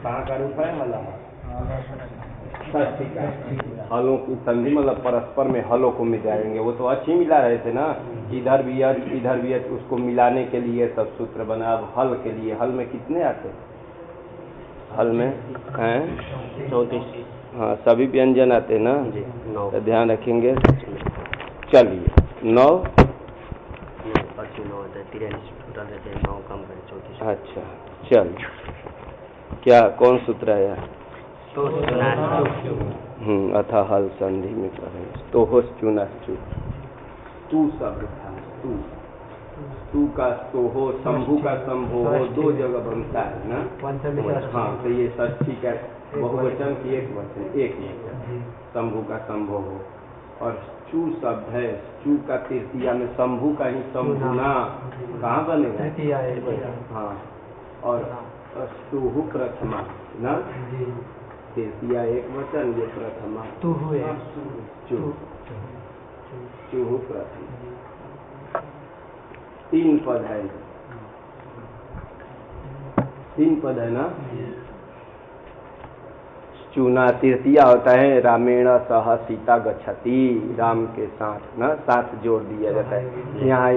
कहाँ का रूप है हला? षष्ठी का। हलों की संधि मतलब परस्पर में हलों को मिलाएंगे। वो तो अच्छी मिला रहे थे ना, इधर भी अच इधर भी अच, उसको मिलाने के लिए सब सूत्र बना। अब हल के लिए, हल में कितने आते हैं? हल में हैं 34। हाँ, सभी व्यंजन आते हैं ना जी। तो ध्यान रखेंगे। चलिए 9 अच्छा, चल क्या कौन सूत्र है? अथा हल संधि में करेंगे तो हो चुनाश्चु। तू शब्द था, तू का तो हो, शंभु का शंभो हो, दो जगह बनता है ना। हाँ, तो ये षष्ठी का बहुवचन की एक वचन, एक शंभु का शंभो हो। और चू शब्द है, चू का तृतीया में शंभु का ही शंभुना कहाँ बनेगा? हाँ, और स्तुहु प्रथमा ना, तृतीया एक वचन, ये प्रथमा चूहु प्रथमा। 3 पद है, 3 पद है ना। चूना तृतीया होता है रामेण सह सीता गच्छति, राम के साथ ना, साथ जोड़ दिया जाता है यहाँ।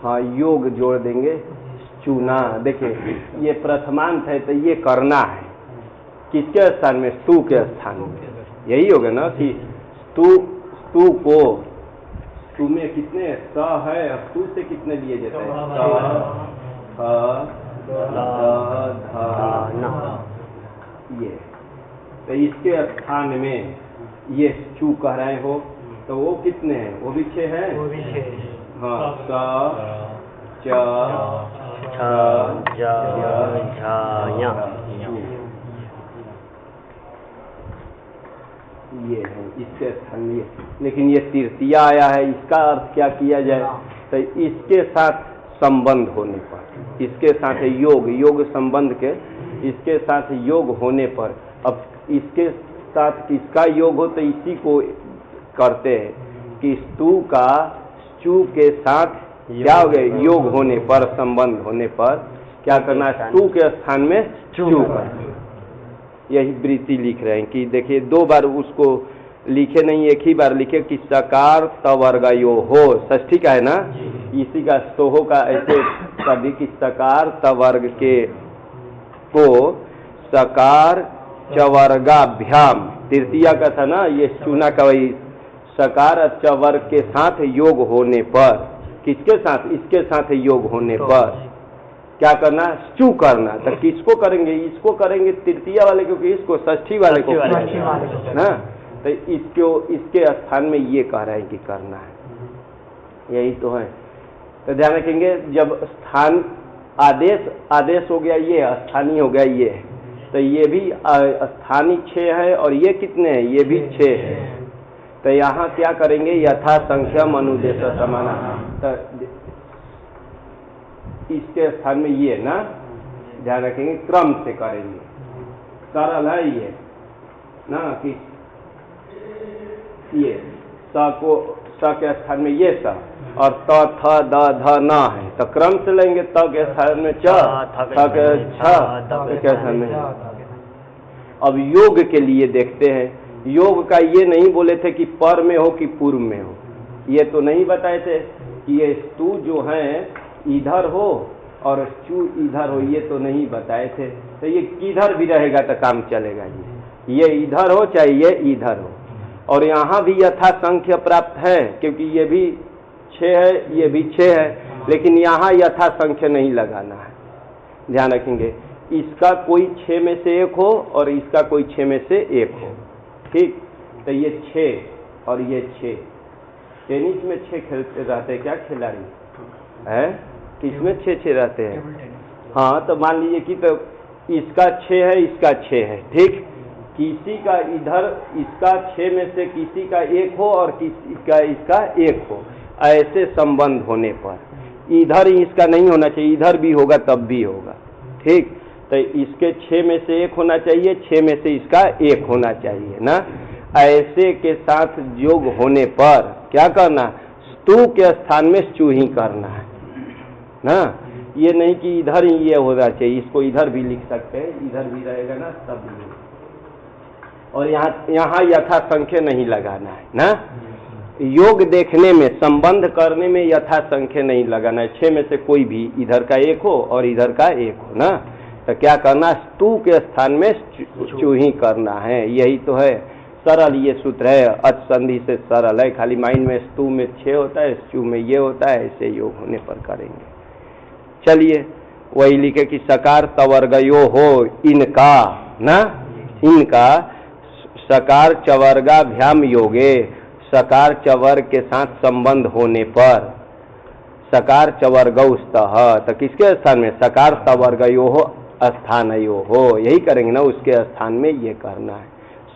हाँ, योग जोड़ देंगे चूना। देखिए ये प्रथमांत है तो ये करना है किसके स्थान में? स्तु के स्थान में। यही होगा ना कि स्तु को, स्तु में कितने स है, स्तु से कितने लिए जाते हैं? ये तो इसके स्थान में ये चू कह रहे हो तो वो कितने हैं? वो भी 6 हैं। हाँ, स च छ ज ये है इसके स्थान में। लेकिन ये तृतीया आया है, इसका अर्थ क्या किया जाए? तो इसके साथ संबंध होने पर, इसके साथ योग संबंध के, इसके साथ योग होने पर, अब इसके साथ किसका योग हो तो इसी को करते हैं कि स्तु का चू के साथ क्या हो गए? योग होने पर, संबंध होने पर क्या करना है? स्तु के स्थान में चू करना। यही वृत्ति लिख रहे हैं कि देखिए 2 बार उसको लिखे नहीं, एक ही बार लिखे कि सकार तवर्गयो हो। षष्ठी का है ना, इसी का स्तोहो का ऐसे कभी कि सकार तवर्ग के को सकार चवर्गाभ्याम, तृतीया का था ना, ये चूना का वही सकार चवर्ग के साथ योग होने पर, किसके साथ? इसके साथ योग होने पर क्या करना? चू करना। तो किसको करेंगे? इसको करेंगे तृतीया वाले को, कि इसको षष्ठी वाले को ना। तो इसको इसके स्थान में ये कह रहा है कि करना है। यही तो है। तो ध्यान रखेंगे, जब स्थान आदेश हो गया, ये स्थानीय हो गया, ये तो ये भी स्थानीय 6 है और ये कितने हैं? ये भी 6 है। तो यहाँ क्या करेंगे? यथा संख्या अनुदेश समाना। तो इसके स्थान में ये ना, ध्यान रखेंगे क्रम से करेंगे। सरल है ये ना, कि ये स को स के स्थान में ये स और त थ द ध न है तो क्रम से लेंगे। त के स्थान में च, थ के छ के स्थान में। अब योग के लिए देखते हैं, योग का ये नहीं बोले थे कि पर में हो कि पूर्व में हो, ये तो नहीं बताए थे कि ये स्तु जो है इधर हो और चू इधर हो, ये तो नहीं बताए थे। तो ये किधर भी रहेगा तो काम चलेगा। ये इधर हो चाहे ये इधर हो। और यहाँ भी यथा संख्य प्राप्त है, क्योंकि ये भी 6 है, ये भी 6 है, लेकिन यहाँ यथा संख्य नहीं लगाना है। ध्यान रखेंगे, इसका कोई 6 में से 1 हो और इसका कोई 6 में से 1 हो। ठीक, तो ये 6 और ये 6। टेनिस में 6 खेलते रहते हैं क्या खिलाड़ी है? किसमें 6 रहते हैं? हाँ, तो मान लीजिए कि तो इसका 6 है, इसका 6 है। ठीक, किसी का इधर इसका 6 में से किसी का 1 हो और किसी का इसका 1 हो, ऐसे संबंध होने पर इधर इसका नहीं होना चाहिए, इधर भी होगा तब भी होगा। ठीक, तो इसके 6 में से 1 होना चाहिए, 6 में से इसका 1 होना चाहिए ना। ऐसे के साथ योग होने पर क्या करना? स्तु के स्थान में चू ही करना है ना। ये नहीं कि इधर ही ये होना चाहिए, इसको इधर भी लिख सकते हैं, इधर भी रहेगा ना तब भी। और यहाँ यथा संख्य नहीं लगाना है ना, योग देखने में संबंध करने में यथा संख्य नहीं लगाना है। 6 में से कोई भी इधर का एक हो और इधर का एक हो ना, तो क्या करना, स्तु के स्थान में चू ही करना है। यही तो है सरल, ये सूत्र है, अच संधि से सरल है। खाली माइंड में स्तु में 6 होता है, चू में ये होता है, ऐसे योग होने पर करेंगे। चलिए वही लिखे कि सकार तवर्गयो हो इनका ना, इनका सकार चवर्गाभ्याम योगे, सकार चवर्ग के साथ संबंध होने पर, सकार चवर्गौस्तः, तो किसके स्थान में, सकार तवर्गयो हो स्थानयो हो, यही करेंगे ना, उसके स्थान में ये करना है।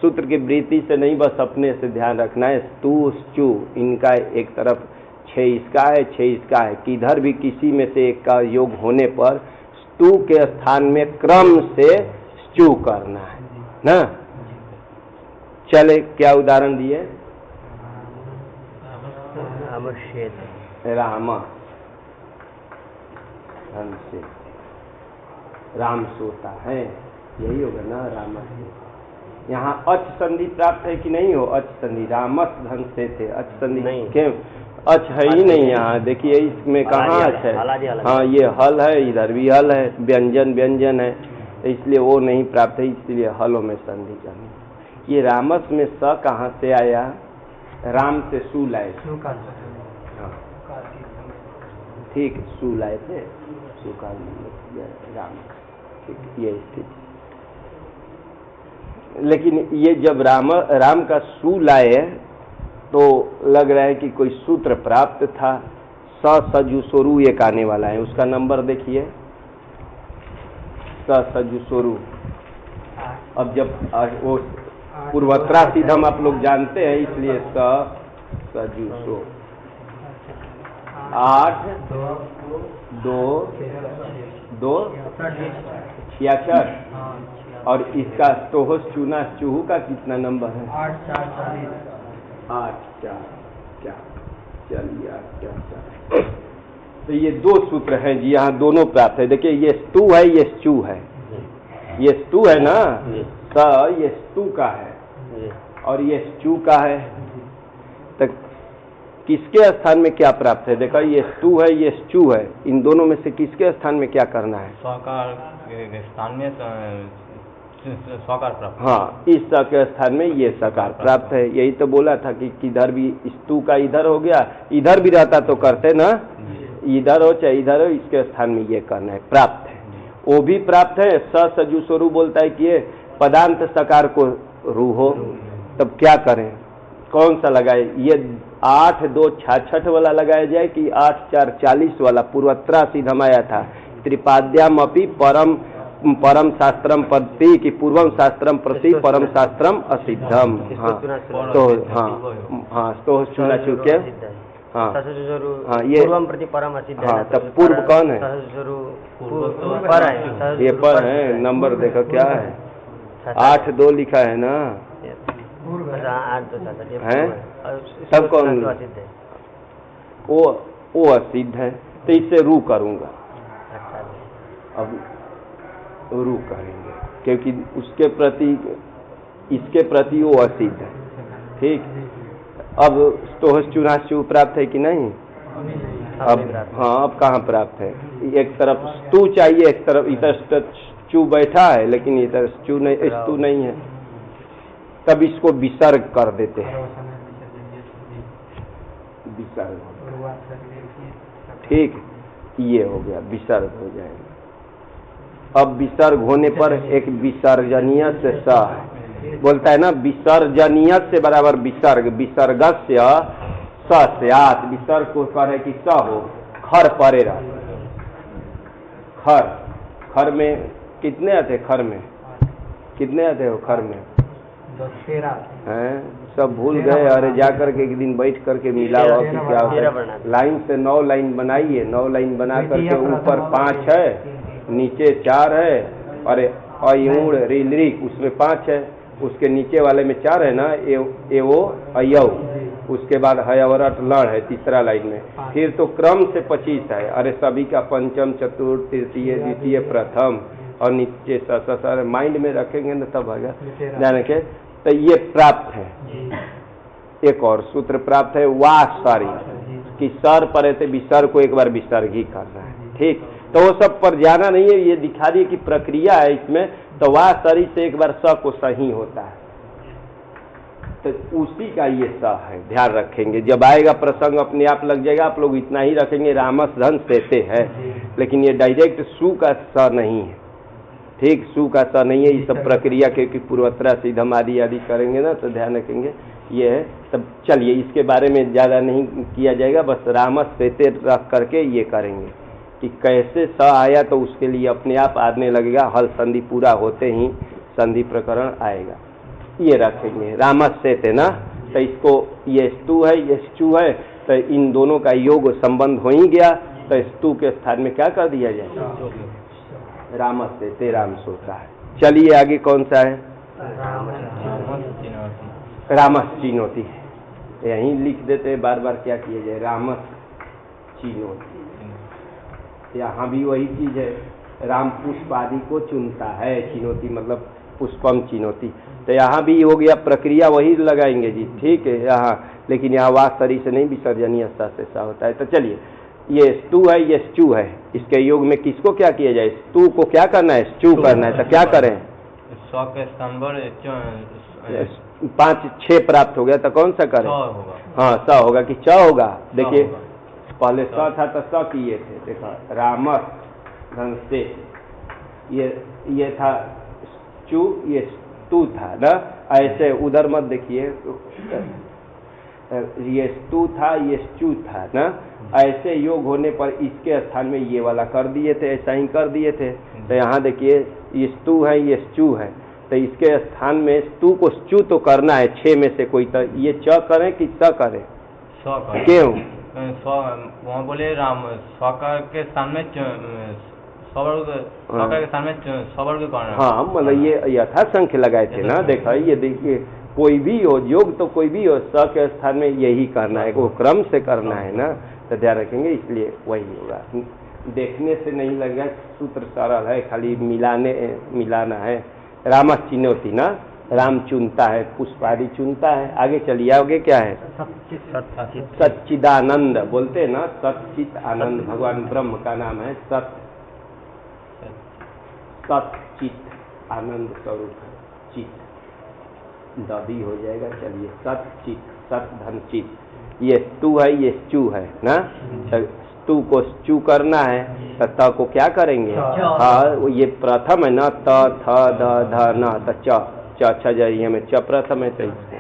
सूत्र की वृत्ति से नहीं, बस अपने से ध्यान रखना है। स्तु चू इनका एक तरफ 6 इसका है 6 इसका है, किधर भी किसी में से एक का योग होने पर स्तु के स्थान में क्रम से चू करना है ना। चले क्या उदाहरण दिए, राम धन से, राम सोता है, यही होगा ना, राम से। यहाँ अच संधि प्राप्त है कि नहीं हो, अच संधि, रामस धन से थे, अच संधि नहीं, क्यों अच है ही नहीं यहाँ, देखिए इसमें कहाँ अच है, हाँ ये हल है, इधर भी हल है, व्यंजन व्यंजन है, इसलिए वो नहीं प्राप्त है, इसलिए हलों में संधि करनी। ये रामस में स कहाँ से आया, राम से सू लाए, ठीक, सू लाए थे, सू का राम, ठीक ये स्थिति। लेकिन ये जब राम का सू लाए तो लग रहा है कि कोई सूत्र प्राप्त था, स सजु सोरू एक आने वाला है, उसका नंबर देखिए, स सजु सोरू। अब जब वो पूर्वत्रा सीधम आप लोग जानते हैं, इसलिए स सजु सो 8 2 2 66, और इसका स्टोहस चूना चूहू का कितना नंबर है, 8 4 क्या, चलिए 8 4 4। तो ये 2 सूत्र हैं जी, यहाँ दोनों प्राप्त है। देखिए ये स्तु है, ये चू है, ये स्तु है ना, स ये स्तु का है और ये चू का है, तो किसके स्थान में क्या प्राप्त है, देखा ये स्तु है ये चू है, इन दोनों में से किसके स्थान में क्या करना है, सकार स्थान में सकार प्राप्त, हाँ इस स के स्थान में ये सकार प्राप्त है। यही तो बोला था कि किधर भी स्तु का इधर हो गया, इधर भी रहता तो करते ना, इधर हो चाहे इधर हो, इसके स्थान में ये करना है, प्राप्त है, वो भी प्राप्त है। स सजु स्वरू बोलता है कि ये पदांत सकार को रू हो, तब क्या करें, कौन सा लगाए, ये 8 2 66 वाला लगाया जाए कि 8 4 40 वाला, पूर्वत्रा सीधम आया था, त्रिपाद्याम अपि परम शास्त्रम प्रति कि पूर्वम शास्त्रम प्रति परम शास्त्रम असिद्धम, हाँ तो हाँ तो चुना चुके, हाँ हाँ ये पूर्वम प्रति परम असिद्ध, हाँ तब पूर्व कौन है, पर है, ये पर है, नंबर देखो क्या है, 8 2 लिखा है ना, है तब कौन, वो असिद्ध है, तो इससे रू करूंगा, अब रू करेंगे क्योंकि उसके प्रति इसके प्रति वो असिद्ध है, ठीक। अब स्तोहस चूनाचू प्राप्त है कि नहीं, अब हाँ अब कहाँ प्राप्त है, एक तरफ स्तु चाहिए, एक तरफ इधर चू बैठा है लेकिन इधर स्तु नहीं है, तब इसको विसर्ग कर देते हैं, विसर्ग, ठीक, ये हो गया, विसर्ग हो जाएगा। अब विसर्ग होने पर एक विसर्जनीय से स है, बोलता है ना, विसर्जनीय से बराबर विसर्ग, विसर्गस्य स स्यात्, विसर्ग को कह है कि स हो, खर परे रह, खर में कितने आते, खर में कितने आते हो, खर में 13 हैं, सब भूल गए, अरे जाकर के एक दिन बैठ करके मिला हुआ कि क्या होता, लाइन से 9 लाइन बनाइए, 9 लाइन बना करके ऊपर 5 है, नीचे 4 है, अरे अयूण रिलरिक उसमें 5 है, उसके नीचे वाले में 4 है ना, एवो अयव, उसके बाद हयवरट लड़ है तीसरा लाइन में, फिर तो क्रम से 25 है। अरे सभी का पंचम चतुर्थ तृतीय द्वितीय प्रथम और नीचे सर माइंड में रखेंगे ना तब आएगा जाने के। तो ये प्राप्त है, एक और सूत्र प्राप्त है वासरी कि सर परे थे विसर्ग को एक बार विसर्ग ही करना है। ठीक, तो वो सब पर जाना नहीं है, ये दिखा दिए कि प्रक्रिया है इसमें। तो वासरी से एक बार स को सही होता है, तो उसी का ये स है, ध्यान रखेंगे। जब आएगा प्रसंग अपने आप लग जाएगा। आप लोग इतना ही रखेंगे रामस धन सेते है, लेकिन ये डायरेक्ट सु का स नहीं है। ठीक, सु का स नहीं है। ये सब प्रक्रिया क्योंकि पूर्वोत्तरा सीधम आदि आदि करेंगे ना, तो ध्यान रखेंगे ये है। तब चलिए इसके बारे में ज़्यादा नहीं किया जाएगा, बस रामस सेते रख करके ये करेंगे कि कैसे स आया, तो उसके लिए अपने आप आने लगेगा। हल संधि पूरा होते ही संधि प्रकरण आएगा, ये रखेंगे रामस सेते ना। तो इसको ये स्तु है ये स्तु है, तो इन दोनों का योग संबंध हो ही गया। तो स्तु के स्थान में क्या कर दिया जाए, रामस सेते राम सोता है। चलिए आगे कौन सा है, रामस चिनोती। यहीं लिख देते हैं, बार बार क्या किया जाए, रामस चिनोती। यहाँ भी वही चीज है, राम पुष्प आदि को चुनता है, चिनोती मतलब पुष्पम चिनोती। तो यहाँ भी हो गया, प्रक्रिया वही लगाएंगे जी, ठीक है यहाँ। लेकिन यहाँ वास्तरी से नहीं, विसर्जनीय सा से सा होता है। तो चलिए ये स्तु है ये स्चू है, इसके योग में किसको क्या किया जाए, स्तु को क्या करना है, स्चू करना है। तो क्या करें, 5-6 प्राप्त हो गया, तो कौन सा करें, हाँ स होगा कि च होगा। देखिए पहले स था तो स किए थे, देखा रामस धन से, ये था चू, ये स्तु था ना। ऐसे उधर मत देखिए, ये स्तु था ये स्चू था ना। ऐसे योग होने पर इसके स्थान में ये वाला कर दिए थे, ऐसा ही कर दिए थे। तो यहाँ देखिए ये स्तु है ये स्चू है, तो इसके स्थान में स्तु को स्चू तो करना है 6 में से कोई। तो ये च करें कि स करें, क्यों वहाँ बोले राम के स्थान में सवर्ग करना। हाँ मतलब ये यथासंख्य लगाए थे ना। देखा ये देखिए, कोई भी हो योग तो कोई भी हो, स के स्थान में यही करना है, वो क्रम से करना है ना। तो ध्यान रखेंगे, इसलिए वही होगा। देखने से नहीं लगेगा, सूत्र सरल है, खाली मिलाना है। रामस चिन्होती ना, राम चुनता है, पुष्पादि चुनता है। आगे चलिए, आगे क्या है, सच्चिदानंद बोलते हैं ना, सच्चित आनंद भगवान ब्रह्म का नाम है। सच्चित आनंद स्वरूप चित, दबी हो जाएगा। चलिए सच्चित, सत धन चित। ये स्तु है ये स्चू है ना। स्तु को स्चू करना है, तो त को क्या करेंगे, हाँ ये प्रथम है ना, त थ द ध न, तो च छ जरिए में च प्रथम है, तो इसको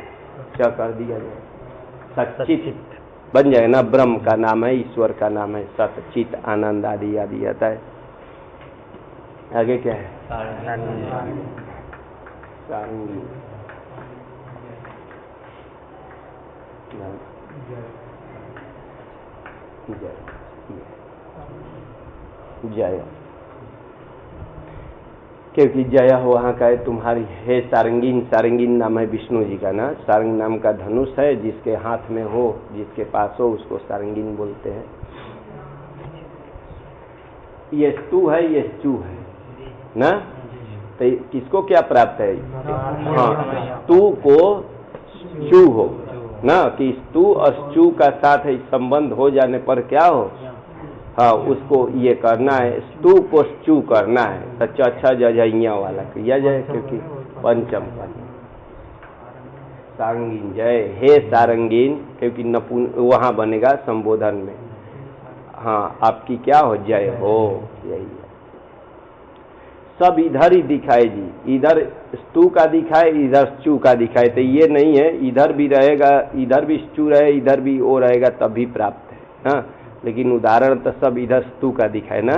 च कर दिया जाए। सच्चित बन जाएगा ना, ब्रह्म का नाम है, ईश्वर का नाम है। सत चित आनंद आदि आदि आता है। आगे क्या है, सारंगी जय, क्योंकि जय वहाँ का है तुम्हारी है सारंगीन। सारंगीन नाम है विष्णु जी का ना। सारंग नाम का धनुष है, जिसके हाथ में हो, जिसके पास हो, उसको सारंगीन बोलते हैं। ये स्तु है ये स्चू है ना। तो किसको क्या प्राप्त है, हाँ स्तु को स्चू हो ना, कि स्तु और स्चू का साथ है संबंध हो जाने पर क्या हो, हाँ उसको ये करना है, स्तु को स्चू करना है। तो अच्छा जजइया वाला किया जाए, क्योंकि पंचम करना। सारंगीन जय, हे सारंगीन, क्योंकि नपुन वहाँ बनेगा संबोधन में, हाँ आपकी क्या हो, जय हो। यही है, सब इधर ही दिखाए जी, इधर स्तु का दिखाए, इधर स्चू का दिखाए। तो ये नहीं है इधर भी रहेगा, इधर भी स्चू रहे, इधर भी ओ रहेगा, तब भी प्राप्त है। हाँ लेकिन उदाहरण तो सब इधर स्तु का दिखाए ना,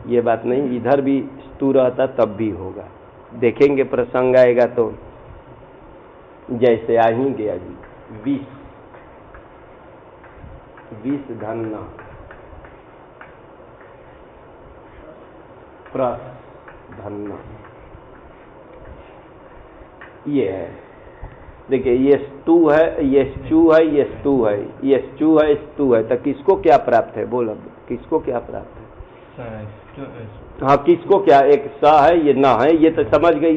ये बात नहीं, इधर भी स्तु रहता तब भी होगा। देखेंगे प्रसंग आएगा तो। जैसे आ ही गया जी, 20 धन प्रस धन, ये है देखिए ये स्तू है, ये स्चू है, ये स्तू है, ये स्चू है, स्तू है, तो किसको क्या प्राप्त है? बोलो किसको क्या प्राप्त है? हाँ किसको क्या? एक स है, ये न है, ये तो समझ गए।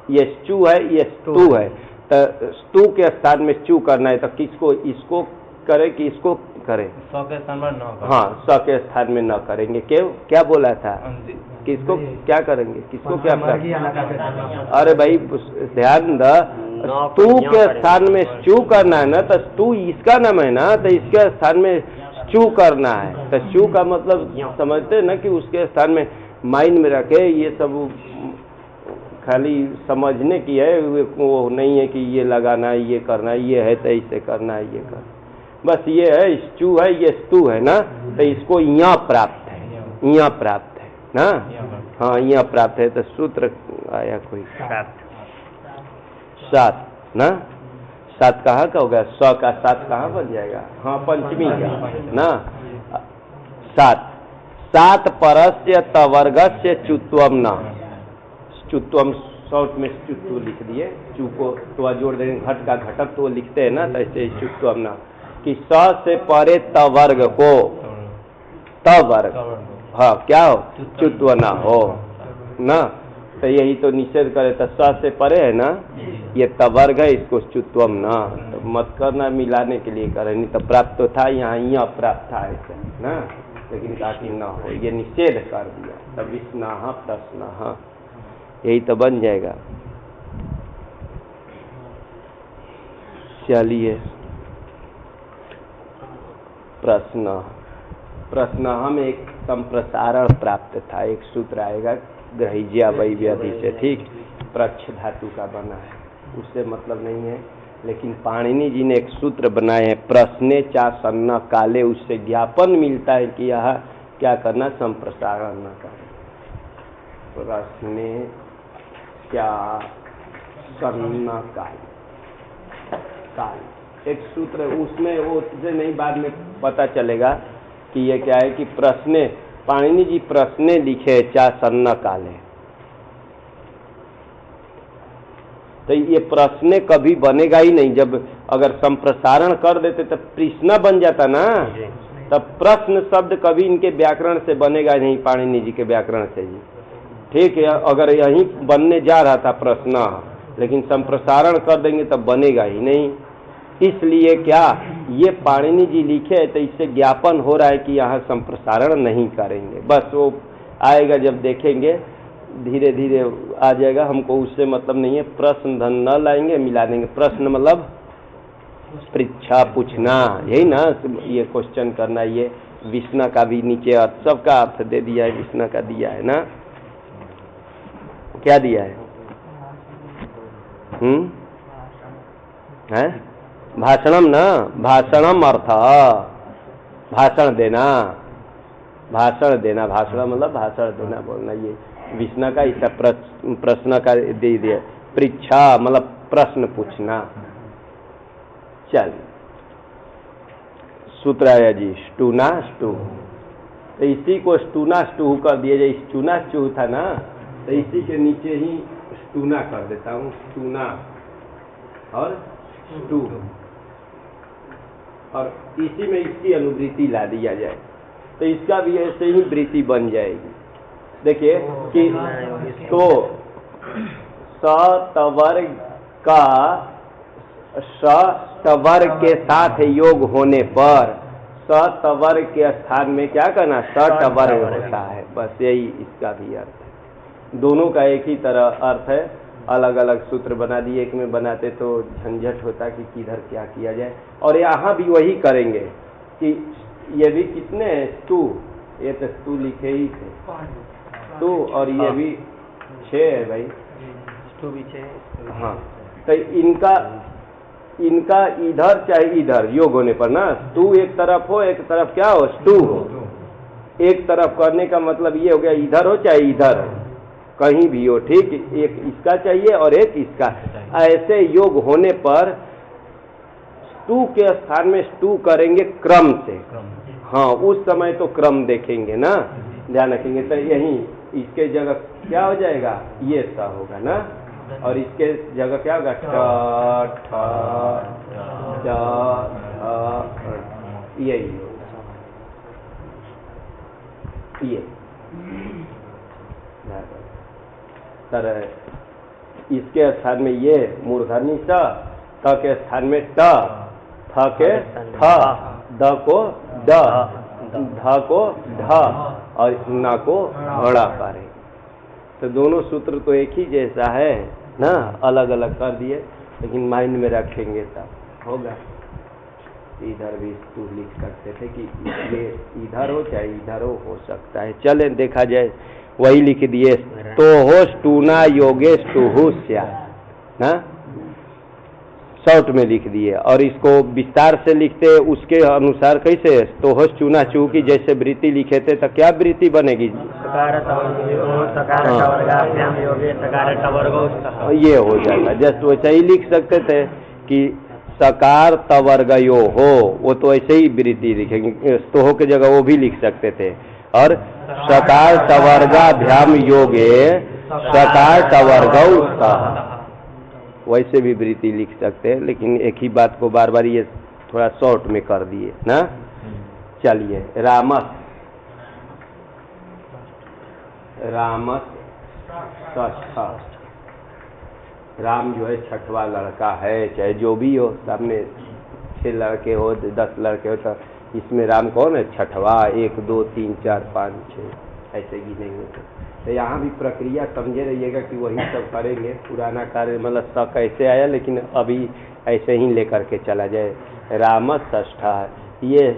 ये स्चू है, ये स्तू है, तो स्तू के स्थान में स्चू करना है, तो किसको? इसको करे कि इसको करे? स के स्थान पर न। हाँ स के स्थान में न करेंगे। क्यों? क्या बोला था? किसको क्या करेंगे? किसको क्या प्राप्त? अरे भाई ध्यान द, स्तू के स्थान में स्चू करना है ना, तो स्तू इसका नाम है ना, तो इसके स्थान में स्चू करना है। तो स्चू का मतलब समझते हैं ना कि उसके स्थान में माइंड में रखे। ये सब खाली समझने की है, वो नहीं है कि ये लगाना है, ये करना है, ये है तो इसे करना है, ये करना। बस ये है स्चू है, ये स्तू है ना, तो इसको यहाँ प्राप्त है, यहाँ प्राप्त है ना। हाँ यहाँ प्राप्त है, तो सूत्र आया कोई सात ना। सात कहाँ का होगा? स का सात कहाँ बन जाएगा? हाँ पंचमी का ना। सात सात परस्य तवर्गस्य चुत्वम ना। चुत्वम शॉर्ट में चुत्तु लिख दिए, चू को तो जोड़ देंगे, घट का घटक तो लिखते हैं ना, तो ऐसे चुत्वम ना कि स से परे तवर्ग को, तवर्ग हाँ क्या हो? चुत्व ना हो ना। तो यही तो निषेध करे, तो स से परे है ना, ये तवर्ग है, इसको चुत्वम ना। तो मत करना, मिलाने के लिए करे, नहीं तो प्राप्त तो था यहाँ प्राप्त था ऐसे ना, लेकिन कहा कि ना हो, ये निषेध कर दिया। तब विस्नाह प्रश्न, यही तो बन जाएगा। चलिए प्रश्न हम एक संप्रसारण प्राप्त था, एक सूत्र आएगा ग्रहिज्या वैव्यधि से, ठीक, प्रच्छ धातु का बना है, उससे मतलब नहीं है, लेकिन पाणिनि जी ने एक सूत्र बनाए हैं, प्रश्ने चा सन्न काले, उससे ज्ञापन मिलता है कि यह क्या करना? संप्रसारण न करें। प्रश्ने क्या सन्न काल एक सूत्र, उसमें वो से नहीं, बाद में पता चलेगा कि ये क्या है कि प्रश्ने, पाणिनि जी प्रश्ने लिखे चा सन्न काले, तो ये प्रश्ने कभी बनेगा ही नहीं। जब अगर संप्रसारण कर देते तो प्रश्न बन जाता ना, तब प्रश्न शब्द कभी इनके व्याकरण से बनेगा नहीं, पाणिनि जी के व्याकरण से जी, ठीक है। अगर यहीं बनने जा रहा था प्रश्न, लेकिन संप्रसारण कर देंगे तब बनेगा ही नहीं। इसलिए क्या ये पाणिनि जी लिखे, तो इससे ज्ञापन हो रहा है कि यहाँ संप्रसारण नहीं करेंगे। बस वो आएगा जब देखेंगे, धीरे धीरे आ जाएगा, हमको उससे मतलब नहीं है। प्रश्न धन न लाएंगे, मिला देंगे। प्रश्न मतलब परीक्षा, पूछना, यही ना, ये क्वेश्चन करना। ये विष्णु का भी नीचे अर्थ, सबका अर्थ दे दिया है, विष्णु का दिया है ना, क्या दिया है? है भाषणम ना, भाषणम अर्थ भाषण देना, भाषण देना, भाषण मतलब भाषण देना, बोलना। ये विष्णु का ऐसा प्रश्न का दे दिया, परीक्षा मतलब प्रश्न पूछना। चल सूत्र आया जी, स्टूना स्टू, तो इसी को स्टूना स्टू कर दिया जाए। स्टूना स्टू था ना, तो इसी के नीचे ही स्टूना कर देता हूँ, स्टूना और स्टू, और इसी में इसकी अनुवृत्ति ला दिया जाए, तो इसका भी ऐसे ही वृत्ति बन जाएगी। देखिए कि तो सतवर्ग का सतवर्ग के साथ योग होने पर सतवर्ग के स्थान में क्या करना? सतवर्ग होता है। बस यही इसका भी अर्थ है। दोनों का एक ही तरह अर्थ है, अलग अलग सूत्र बना दिए। एक में बनाते तो झंझट होता कि किधर क्या किया जाए, और यहाँ भी वही करेंगे कि ये भी कितने हैं? टू, ये तो टू लिखे ही थे, टू, और ये भी 6 है भाई, टू भी 6। हाँ, तो इनका इधर चाहे इधर योग होने पर ना, टू एक तरफ हो, एक तरफ क्या हो? टू हो। एक तरफ करने का मतलब ये हो गया, इधर हो चाहे इधर हो, कहीं भी हो, ठीक। एक इसका चाहिए और एक इसका, ऐसे योग होने पर टू के स्थान में टू करेंगे क्रम से। हाँ, उस समय तो क्रम देखेंगे ना, ध्यान रखेंगे। तो यही इसके जगह क्या हो जाएगा? ये सा होगा ना, और इसके जगह क्या होगा? ट ठ ड यही ये सर। इसके स्थान में ये मूर्धनी स, त के स्थान में ट, थ के थ, द को ड, ध को ढ और न को ढ़ करे। तो दोनों सूत्र तो एक ही जैसा है ना, अलग अलग कर दिए, लेकिन माइंड में रखेंगे तब होगा। इधर भी तू लिख सकते थे कि ये इधर हो चाहे इधर हो सकता है। चले देखा जाए, वही लिख दिए तो हो टूना योगेश टूहुस्या ना, शॉर्ट में लिख दिए। और इसको विस्तार से लिखते उसके अनुसार कैसे, तो हो चूना चू की जैसे वृत्ति लिखे थे तो क्या वृत्ति बनेगी? ये हो जाएगा। जस्ट वैसे ही लिख सकते थे कि सकार तवर्गयो हो, वो तो ऐसे ही वृत्ति लिखेंगे, स्तोह के जगह वो भी लिख सकते थे। और सकार तवर्गाभ्याम योगे सकार तवर्गौ सह, वैसे भी वृत्ति लिख सकते हैं, लेकिन एक ही बात को बार बार ये थोड़ा शॉर्ट में कर दिए ना। चलिए रामस, रामस षष्ठ, राम जो है छठवां लड़का है, चाहे जो भी हो, सामने 6 लड़के हो 10 लड़के हो, तो इसमें राम कौन है? छठवां। 1 2 3 4 5 6 ऐसे गिनेंगे। तो यहाँ भी प्रक्रिया समझे रहिएगा कि वही सब करेंगे। पुराना कार्य मतलब स कैसे आया, लेकिन अभी ऐसे ही लेकर के चला जाए। रामस षष्ठा, ये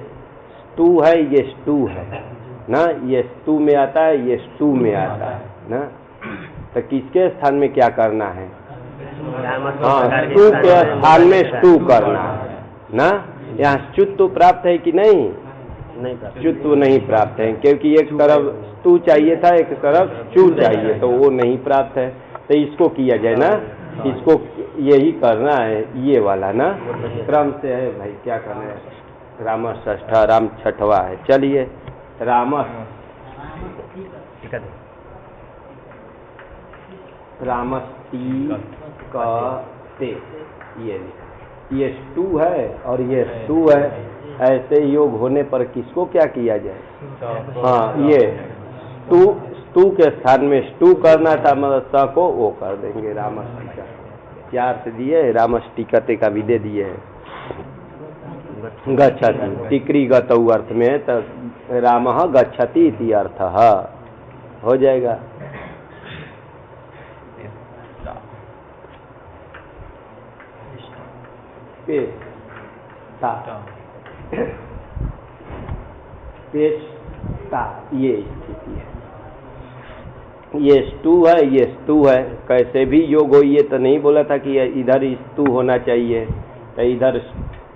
स्तु है, ये स्टू है ना, ये स्तु में आता है, ये स्टू में आता है ना। तो किसके स्थान में क्या करना है? हाँ, स्तु के स्थान में स्टू करना है ना। यहाँ च्युत्व प्राप्त है कि नहीं? च्युत्व नहीं प्राप्त है, क्योंकि एक तरफ स्तु चाहिए था, एक तरफ चू चाहिए, तो वो नहीं प्राप्त है। तो इसको किया जाए ना, इसको यही करना है, ये वाला ना क्रम से है भाई। क्या करना है? रामस षष्ठा, राम छठवा है। चलिए रामस, रामस्ती कते, ये स्टू है और ये स्टू है। ऐसे योग होने पर किसको क्या किया जाए? हाँ, ये स्तू के स्थान में स्टू करना था, मतलब स को वो कर देंगे रामस्टिका। क्या अर्थ दिए? रामस्टिकते का भी दे दिए है। गच्छति, टिकरी गतौ अर्थ में, तो रामः गच्छति इति अर्थ हो जाएगा। पेशता, ये स्थिति है। ये स्टू है, ये स्तू है। कैसे भी योग हो, ये तो नहीं बोला था कि इधर स्तू होना चाहिए, तो इधर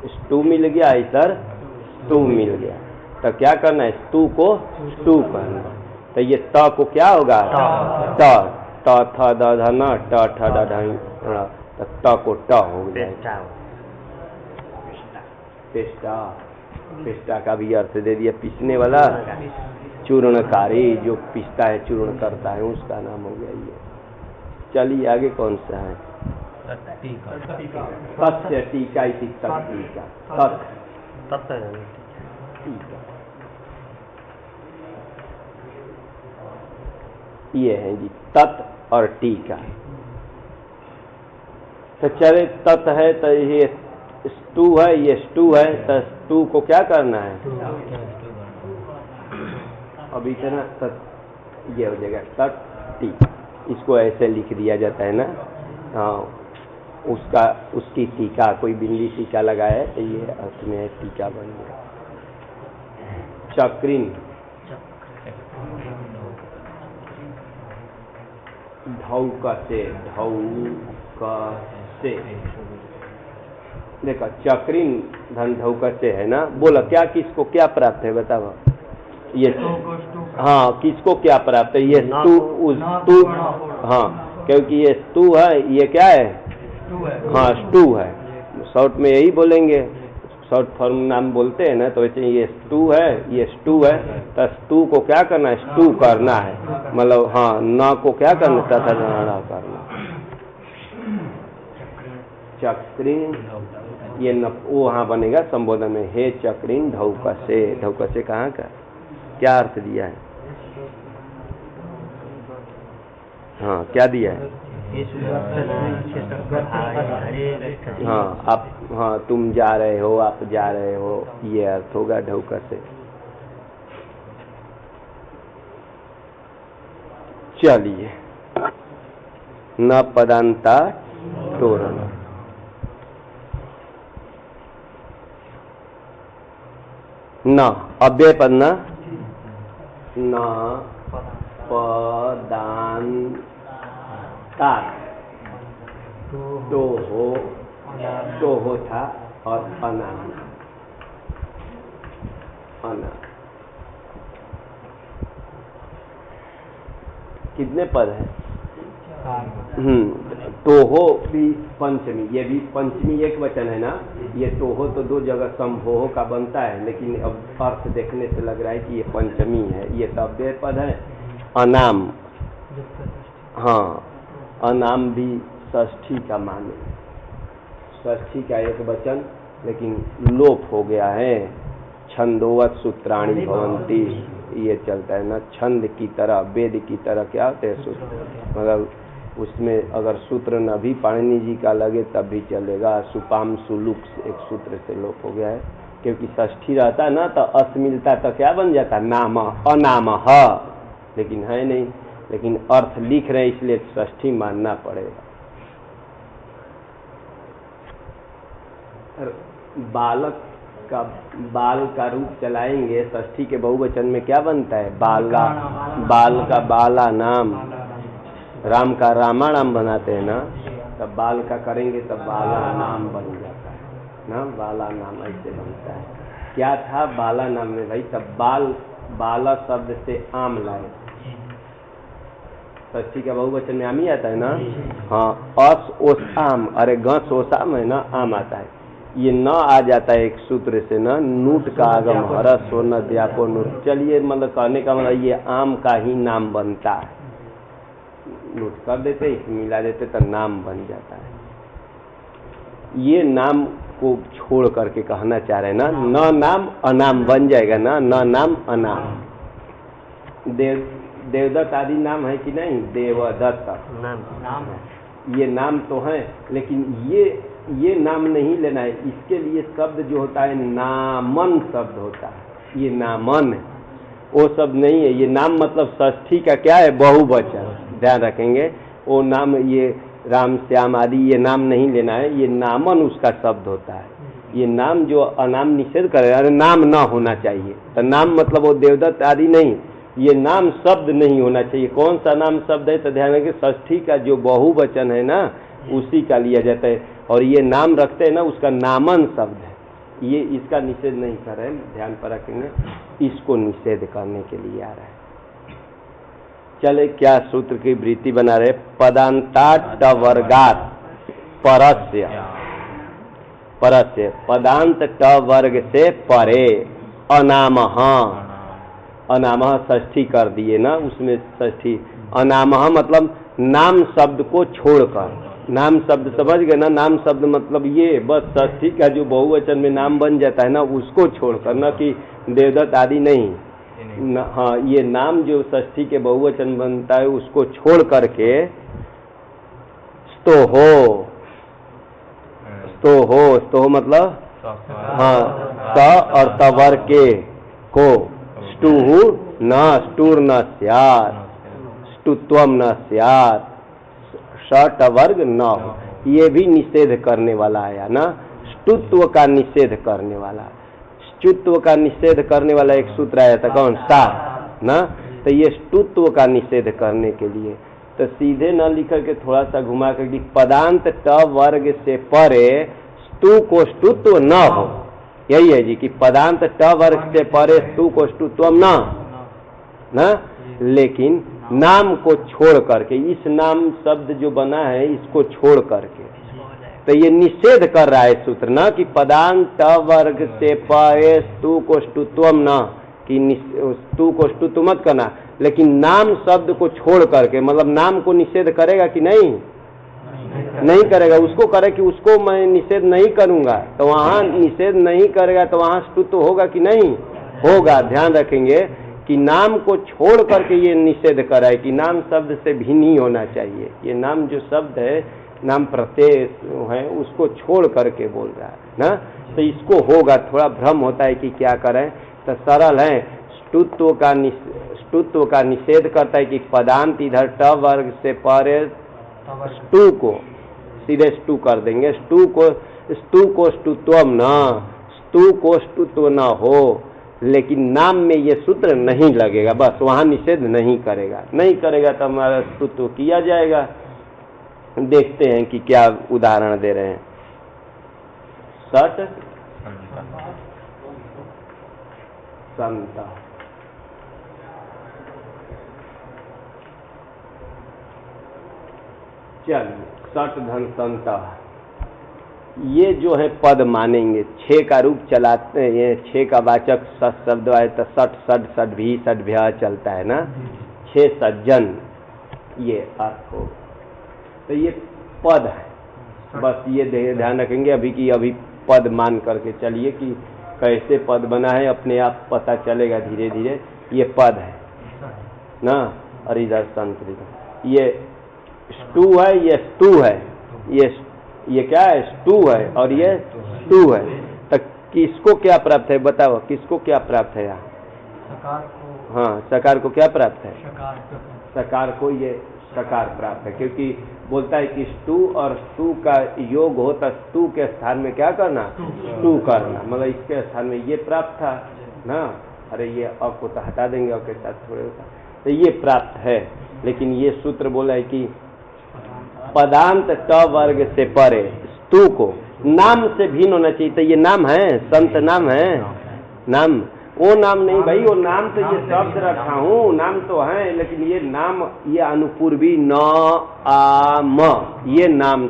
स्टू मिल गया, इधर स्तू मिल गया। तो क्या करना है? स्तू को स्टू करना। तो ये त को क्या होगा? त थ द ध न, ट ठ ड ढ, तो त को ट हो गया। पेस्टा, पेस्टा का भी अर्थ दे दिया, पीसने वाला, चूर्णकारी, जो पीसता है, चूर्ण करता है, उसका नाम हो गया ये। चलिए आगे कौन सा है? तस्य टीका इति तत्टीका, टीका, ये है जी तत् और टीका। तो चले तत् है, तो ये स्तू है, ये स्टू है, तो स्टू को क्या करना है? अब इतना तत्, ये हो जाएगा तत्ती। इसको ऐसे लिख दिया जाता है ना। हाँ, उसका उसकी टीका, कोई बिंदी टीका लगाए तो ये अर्थ में है, टीका बन गया। चक्रिन, ढौकसे, ढौकसे, देखा चक्रिन धन ढौकसे है ना। बोला क्या, किसको क्या प्राप्त है बताओ? ये हाँ, किसको क्या प्राप्त है? ये स्तू, हाँ, क्योंकि ये स्तू है, ये क्या है? हाँ, स्टू है। शॉर्ट में यही बोलेंगे, शॉर्ट फॉर्म नाम बोलते हैं ना, तो वैसे ये स्तू है, ये स्टू है। तो स्तू को क्या करना है? स्टू करना है, मतलब हाँ, न को क्या करना था? करना। चक्रिन, ये वो वहाँ बनेगा संबोधन में, हे चक्रिन ढौकसे। ढौकसे कहाँ का, क्या अर्थ दिया है? हाँ, क्या दिया है? हाँ, आप, हाँ, तुम जा रहे हो, आप जा रहे हो, ये अर्थ होगा ढौकसे। चलिए, न पदांता तोरण, न अव्यय पद, न पदांता, तो हो था और अनाम, कितने पद है? तो हो भी पंचमी, ये भी पंचमी एक वचन है ना। ये तो हो तो दो जगह संभोह का बनता है, लेकिन अब अर्थ देखने से लग रहा है कि ये पंचमी है। ये तो अव्यय पद है। अनाम, हाँ, अनाम भी षष्ठी का माने, षष्ठी का एक वचन, लेकिन लोप हो गया है। छंदोवत सूत्राणि भवन्ति, ये चलता है ना, छंद की तरह, वेद की तरह क्या होते हैं सूत्र, मतलब उसमें अगर सूत्र न भी पाणिनि जी का लगे तब भी चलेगा। सुपाम सुलुक एक सूत्र से लोप हो गया है, क्योंकि षष्ठी रहता है ना, तो अस मिलता तो क्या बन जाता, नाम, अनाम, लेकिन है नहीं, लेकिन अर्थ लिख रहे हैं इसलिए षष्ठी मानना पड़ेगा। बालक का, बाल का रूप चलाएंगे, षष्ठी के बहुवचन में क्या बनता है, बाला, बाल का बाला नाम, राम का रामा नाम बनाते हैं ना, तब बाल का करेंगे तब बाला नाम बन जाता है ना, बाला नाम ऐसे बनता है। क्या था बाला नाम में भाई, तब बाल, बाला शब्द से आम लाए, षष्ठी का बहुवचन में आम ही आता है ना। हाँ, अस ओस आम, अरे गस ओसाम है ना, आम आता है। ये न आ जाता है एक सूत्र से ना, नूट का आगम, हरस सोन द्यापो नूट। चलिए, मतलब कहने का मतलब ये आम का ही नाम बनता है, नोट कर देते, मिला देते तो नाम बन जाता है। ये नाम को छोड़ करके कहना चाह रहे हैं ना, न नाम अनाम बन जाएगा ना, न नाम अनाम। देवदत्त आदि नाम है कि नहीं, देवदत्त नाम, ये नाम तो है, लेकिन ये नाम नहीं लेना है। इसके लिए शब्द जो होता है नामन शब्द होता है, ये नामन है, वो शब्द नहीं है। ये नाम मतलब षष्ठी का क्या है, बहुवचन, ध्यान रखेंगे। वो नाम, ये राम श्याम आदि ये नाम नहीं लेना है, ये नामन उसका शब्द होता है। ये नाम जो अनाम निषेध करे, अरे नाम ना होना चाहिए, तो नाम मतलब वो देवदत्त आदि नहीं, ये नाम शब्द नहीं होना चाहिए। कौन सा नाम शब्द है, तो ध्यान रखें, षष्ठी का जो बहुवचन है ना, उसी का लिया जाता है। और ये नाम रखते हैं ना, उसका नामन शब्द है, ये इसका निषेध नहीं कर रहे हैं, ध्यान पर रखेंगे, इसको निषेध करने के लिए आ रहा है। चले, क्या सूत्र की वृत्ति बना रहे, पदांताट वर्गात परस्य, परस्य, पदांत ट वर्ग से परे, अनामः, अनामः षष्ठी कर दिए ना, उसमें षष्ठी, अनामः मतलब नाम शब्द को छोड़कर, नाम शब्द समझ गए ना, नाम शब्द मतलब ये बस षष्ठी का जो बहुवचन में नाम बन जाता है ना, उसको छोड़कर, न कि देवदत्त आदि नहीं। हाँ, ये नाम जो षष्ठी के बहुवचन बनता है उसको छोड़ करके स्तोहो, स्तोहो, स्तोहो मतलब हाँ, स और तवर के को, ष्टुहु न, ष्टुर न स्यात्, ष्टुत्वम न स्यात्, षट वर्ग न हो, ये भी निषेध करने वाला आया ना, ष्टुत्व का निषेध करने वाला, ष्टुत्व का निषेध करने वाला एक सूत्र आया था, कौन सा ना, तो ये ष्टुत्व का निषेध करने के लिए, तो सीधे न लिखकर के थोड़ा सा घुमा कर लिख, पदांत ट वर्ग से परे स्तु को ष्टुत्व न हो, यही है जी, कि पदांत ट वर्ग से परे स्तु को ष्टुत्वम न, लेकिन नाम को छोड़ करके, इस नाम शब्द जो बना है इसको छोड़ करके, तो ये निषेध कर रहा है सूत्र ना, कि पदांत वर्ग से परे स्तु को ष्टुत्वम न, कि स्तु को ष्टुत्व मत करना, लेकिन नाम शब्द को छोड़ करके, मतलब नाम को निषेध करेगा कि नहीं, नहीं करेगा, उसको करे कि उसको मैं निषेध नहीं करूंगा, तो वहां निषेध नहीं करेगा तो वहां स्तुत्व होगा कि नहीं होगा। ध्यान रखेंगे कि नाम को छोड़ करके ये निषेध करा है कि नाम शब्द से भिन्न ही होना चाहिए। ये नाम जो शब्द है, नाम प्रत्यय है, उसको छोड़ करके बोल रहा है ना, तो इसको होगा। थोड़ा भ्रम होता है कि क्या करें, तो सरल है। स्तुत्व का निषेध करता है कि पदांत इधर ट वर्ग से परे स्तु को सीधे स्तु कर देंगे। स्तु को स्तुत्वम न, स्तु को स्तुत्व न हो, लेकिन नाम में ये सूत्र नहीं लगेगा, बस वहां निषेध नहीं करेगा। नहीं करेगा तो हमारा स्तुत्व किया जाएगा। देखते हैं कि क्या उदाहरण दे रहे हैं। सट संता, चलिए सट धन संता, ये जो है पद मानेंगे। छह का रूप चलाते हैं, ये छह का वाचक सट शब्द आए तो सट सट सट भी सट भ्या चलता है ना, छह सज्जन, ये अर्थ हो। तो ये पद है, बस ये ध्यान रखेंगे अभी कि अभी पद मान करके चलिए कि कैसे पद बना है, अपने आप पता चलेगा धीरे धीरे। ये पद है ना, और इधर संतरित, ये स्टू है, ये स्तु है, ये क्या है, स्टू है, और ये स्तु है। तो किसको क्या प्राप्त है बताओ, किसको क्या प्राप्त है यहाँ? हाँ, सकार को क्या प्राप्त है? सकार को ये सकार प्राप्त है, क्योंकि बोलता है कि स्तु और स्तु का योग हो तो स्तु के स्थान में क्या करना, स्तु करना, मतलब इसके स्थान में ये प्राप्त था ना। अरे ये अ को तो हटा देंगे, अ के साथ थोड़े होता, तो ये प्राप्त है। लेकिन ये सूत्र बोला है कि पदांत ट वर्ग से परे स्तु को नाम से भिन्न होना चाहिए। तो ये नाम है, संत नाम है, नाम वो नाम नहीं भाई, वो नाम तो ये शब्द रखा हूँ, नाम तो है, लेकिन ये नाम, ये अनुपूर्वी न आ म, ये नाम,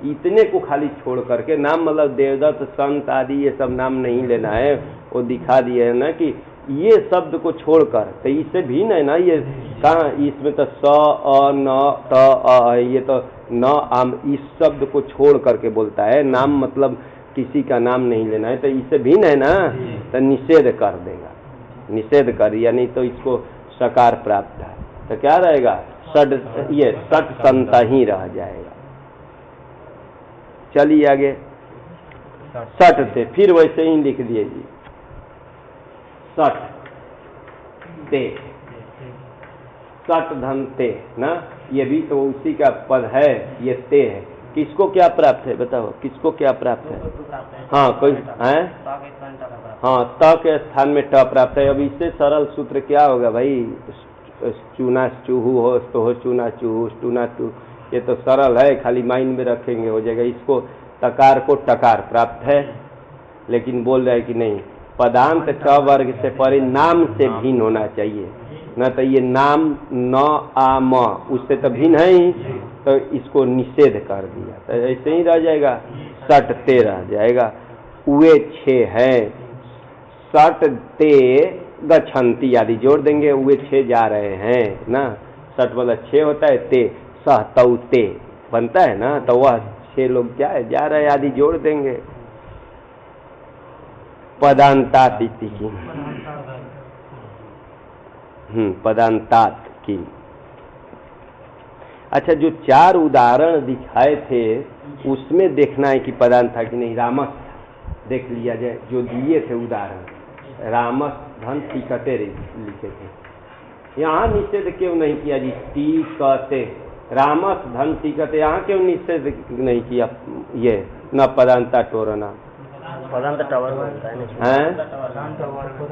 इतने को खाली छोड़ करके नाम, मतलब देवदत्त संत आदि ये सब नाम नहीं लेना है। वो दिखा दिए है ना कि ये शब्द को छोड़कर, तो इससे भिन्न है ना, ये कहाँ, इसमें तो स अ न त अ है, ये तो न आम, इस शब्द को छोड़ करके बोलता है। नाम मतलब किसी का नाम नहीं लेना है, तो इससे भिन्न है ना, तो निषेध कर देगा, निषेध कर, यानी तो इसको सकार प्राप्त है, तो क्या रहेगा, सड, ये सट संता ही रह जाएगा। चलिए आगे, सट से फिर वैसे ही लिख दिए जी, सट ते, सट धन ते ना, ये भी तो उसी का पद है, ये ते है। किसको क्या प्राप्त है बताओ, किसको क्या प्राप्त है? हाँ कोई है, हाँ त के स्थान में ट प्राप्त है। अब इससे सरल सूत्र क्या होगा भाई, चूना चूहू हो तो हो चूना चूहू, टूना टू, ये तो सरल है, खाली माइंड में रखेंगे हो जाएगा। इसको तकार को टकार प्राप्त है, लेकिन बोल रहा है कि नहीं, पदांत ट वर्ग से परे नाम से भिन्न होना चाहिए, न तो ये नाम न आ म उससे तो भिन्न है ही, तो इसको निषेध कर दिया, तो ऐसे ही रह जाएगा, सट ते रह जाएगा। उए छे है, सट ते गच्छन्ति आदि जोड़ देंगे, उए छे जा रहे हैं ना, सट मतलब छे होता है, ते सह तौ ते बनता है ना, तो वह छे लोग क्या है, जा रहे आदि जोड़ देंगे। पदांतात की, पदांतात की। अच्छा, जो चार उदाहरण दिखाए थे उसमें देखना है कि पदांत था कि नहीं, रामस देख लिया जाए। जो दिए थे उदाहरण, रामस धन टीकते लिखे थे, यहाँ निषेध क्यों नहीं किया जी, टीकते, रामस धन टीकते, यहाँ क्यों निषेध नहीं किया? ये न पदांता टोरना, पदांत टवर्ग है,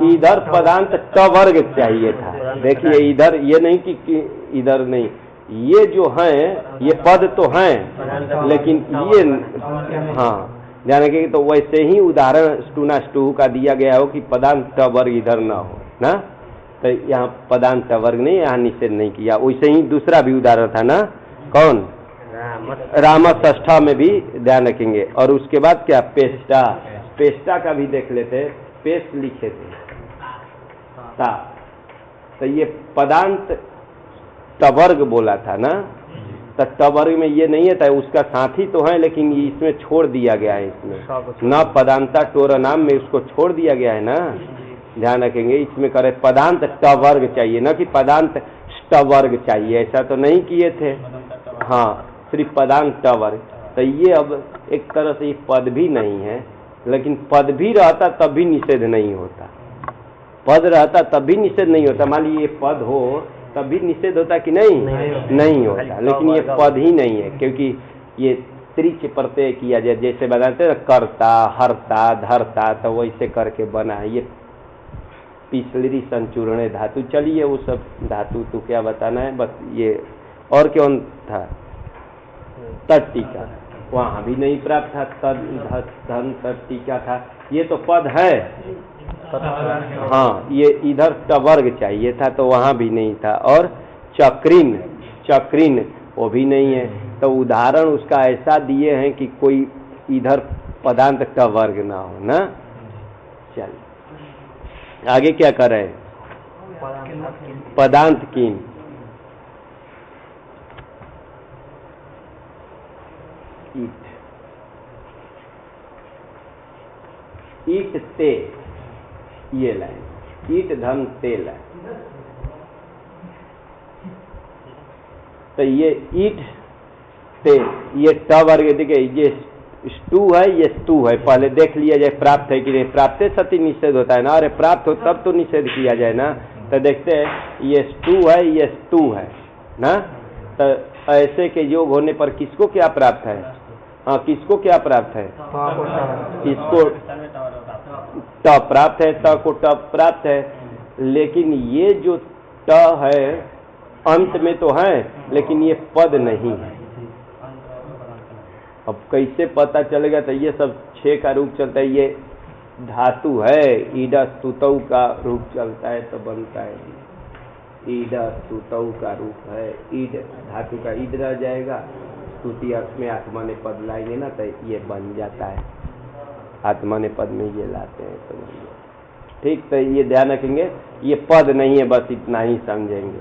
इधर पदांत टवर्ग चाहिए था। देखिए इधर ये नहीं कि इधर नहीं, ये जो हैं ये पद तो हैं, लेकिन ये हाँ ध्यान रखिए, तो वैसे ही उदाहरण स्टूना स्टू का दिया गया हो कि पदांत वर्ग इधर ना हो ना, तो यहाँ पदांत वर्ग नहीं, यहाँ निषेध नहीं किया। वैसे ही दूसरा भी उदाहरण था ना, कौन, रामष्ठा में भी ध्यान रखेंगे। और उसके बाद क्या, पेस्टा, पेस्टा का भी देख लेते, पेस्ट लिखे थे ता, तो ये पदांत टवर्ग बोला था ना, तो ट वर्ग में ये नहीं है, तो उसका साथी तो है लेकिन इसमें छोड़ दिया गया है, इसमें न पदांता टोर नाम में उसको छोड़ दिया गया है ना, ध्यान रखेंगे। इसमें करे पदांत ट वर्ग चाहिए, न कि पदांत ट वर्ग चाहिए, ऐसा तो नहीं किए थे। हाँ, सिर्फ पदांत ट वर्ग। तो ये अब एक तरह से ये पद भी नहीं है, लेकिन पद भी रहता तब भी निषेध नहीं होता, पद रहता तब भी निषेध नहीं होता। मान लीजिए ये पद हो तब भी निषेध होता कि नहीं होता, लेकिन ये पद ही नहीं है, क्योंकि ये त्रिच प्रत्यय किया जाए, जैसे बताते हैं करता, हरता, धरता, तो वैसे करके बना है। ये पिछली संचूर्ण धातु, चलिए वो सब धातु तो क्या बताना है, बस ये। और कौन था? तट्टिका, वहां भी नहीं प्राप्त था, धन तट्टिका था, ये तो पद है। हाँ, ये इधर टवर्ग चाहिए था तो वहां भी नहीं था। और चक्रिन, चक्रिन वो भी नहीं है। तो उदाहरण उसका ऐसा दिए हैं कि कोई इधर पदांत टवर्ग ना हो ना। चल आगे क्या कर रहे हैं? पदांत किन, ईट ते, ये लाइन ईट धन ते लाइन। तो ये ईट ते, ये ट वर्ग देखिए, ये स्टू है, ये स्तू है। पहले देख लिया जाए प्राप्त है कि नहीं, प्राप्त सती निषेध होता है ना, अरे प्राप्त हो तब तो निषेध किया जाए ना। तो देखते हैं ये स्टू है, ये स्तू है ना। तो ऐसे के योग होने पर किसको क्या प्राप्त है? हाँ, किसको क्या प्राप्त है? इसको ट प्राप्त है, त को ट प्राप्त है। लेकिन ये जो ट है अंत में तो है, लेकिन ये पद नहीं है। अब कैसे पता चलेगा? तो ये सब 6 का रूप चलता है, ये धातु है, ईडा स्तुतौ का रूप चलता है तो बनता है ईडा स्तुतौ का रूप है। ईड धातु का ईड रह जाएगा, स्तुति अर्थ में आत्मा ने पद लाएंगे ना तो ये बन जाता है, आत्मा ने पद में ये लाते हैं तो ठीक। तो ये ध्यान रखेंगे, ये पद नहीं है, बस इतना ही समझेंगे।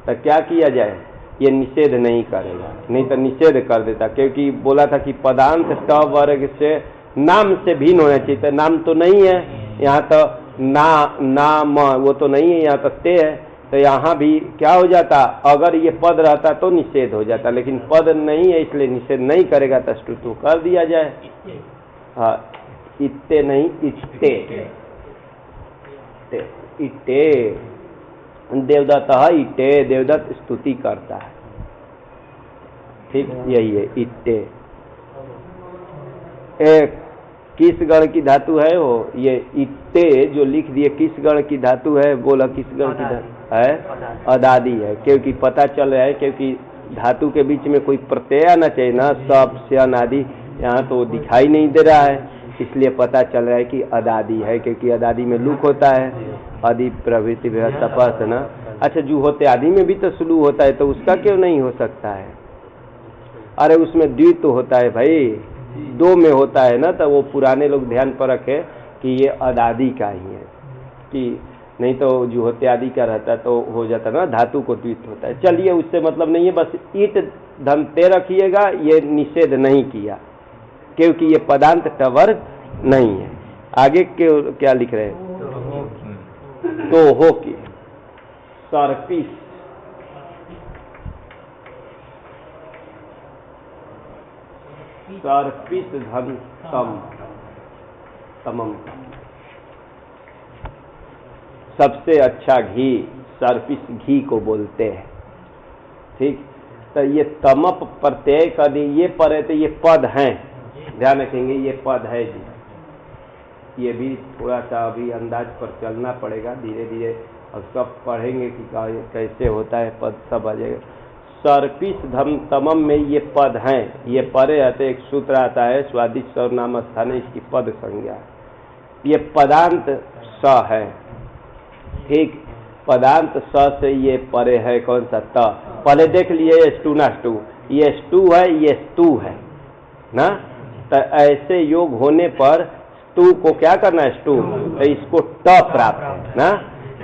तो क्या किया जाए? ये निषेध नहीं करेगा, नहीं तो निषेध कर देता, क्योंकि बोला था कि पदांत ट वर्ग से नाम से भिन्न होना चाहिए। तो नाम तो नहीं है यहाँ, तो नाम वो तो नहीं है, यहाँ तो ते है। तो यहाँ भी क्या हो जाता? अगर ये पद रहता तो निषेध हो जाता, लेकिन पद नहीं है इसलिए निषेध नहीं करेगा, तो स्तुतु कर दिया जाए। हाँ, इत्ते नहीं, इत्ते, इत्ते देवदत्त है, इट्टे देवदत्त स्तुति करता है, ठीक यही है इट्टे। किस गण की धातु है वो? ये इट्टे जो लिख दिए किस गण की धातु है? बोला किस गण की धातु है? अदादि है, क्योंकि पता चल रहा है, क्योंकि धातु के बीच में कोई प्रत्यय आना चाहिए ना, सब स्यन आदि, यहाँ तो दिखाई नहीं दे रहा है, इसलिए पता चल रहा है कि अदादि है, क्योंकि अदादि में लुक होता है, आदि प्रवृत्ति तपस ना। अच्छा, जो होते आदि में भी तो सुलू होता है, तो उसका क्यों नहीं हो सकता है? अरे उसमें द्वित तो होता है भाई, 2 में होता है ना, तो वो पुराने लोग ध्यान पर रखे कि ये अदादि का ही है, कि नहीं तो जो होते आदि का रहता तो हो जाता ना, धातु को द्वित होता है। चलिए, उससे मतलब नहीं है, बस ईट धनते रखिएगा, ये निषेध नहीं किया, क्योंकि ये पदांत टवर्ग नहीं है। आगे क्या लिख रहे हैं? तो हो की सर्पिस, सर्पिस धन तम, तमम, सबसे अच्छा घी सर्पिस घी को बोलते हैं, ठीक। तो ये तमप प्रत्यय कर दी, ये परे तो ये पद हैं, ध्यान रखेंगे ये पद है जी। ये भी थोड़ा सा अभी अंदाज पर चलना पड़ेगा, धीरे धीरे अब सब पढ़ेंगे कि कैसे होता है, पद सब आ जाएगा। सर्पिस धम तमम में ये पद हैं, ये परे आते एक सूत्र आता है स्वादिष्ट सर्वनाम स्थान, इसकी पद संज्ञा, ये पदांत स है, ठीक। पदांत स से ये परे है कौन सा? त। पहले देख लिए स्टू ना स्टू, ये स्टू है, ये स्तू है ना। तो ऐसे योग होने पर स्तू को क्या करना है? स्टू, तो इसको ट प्राप्त है ना।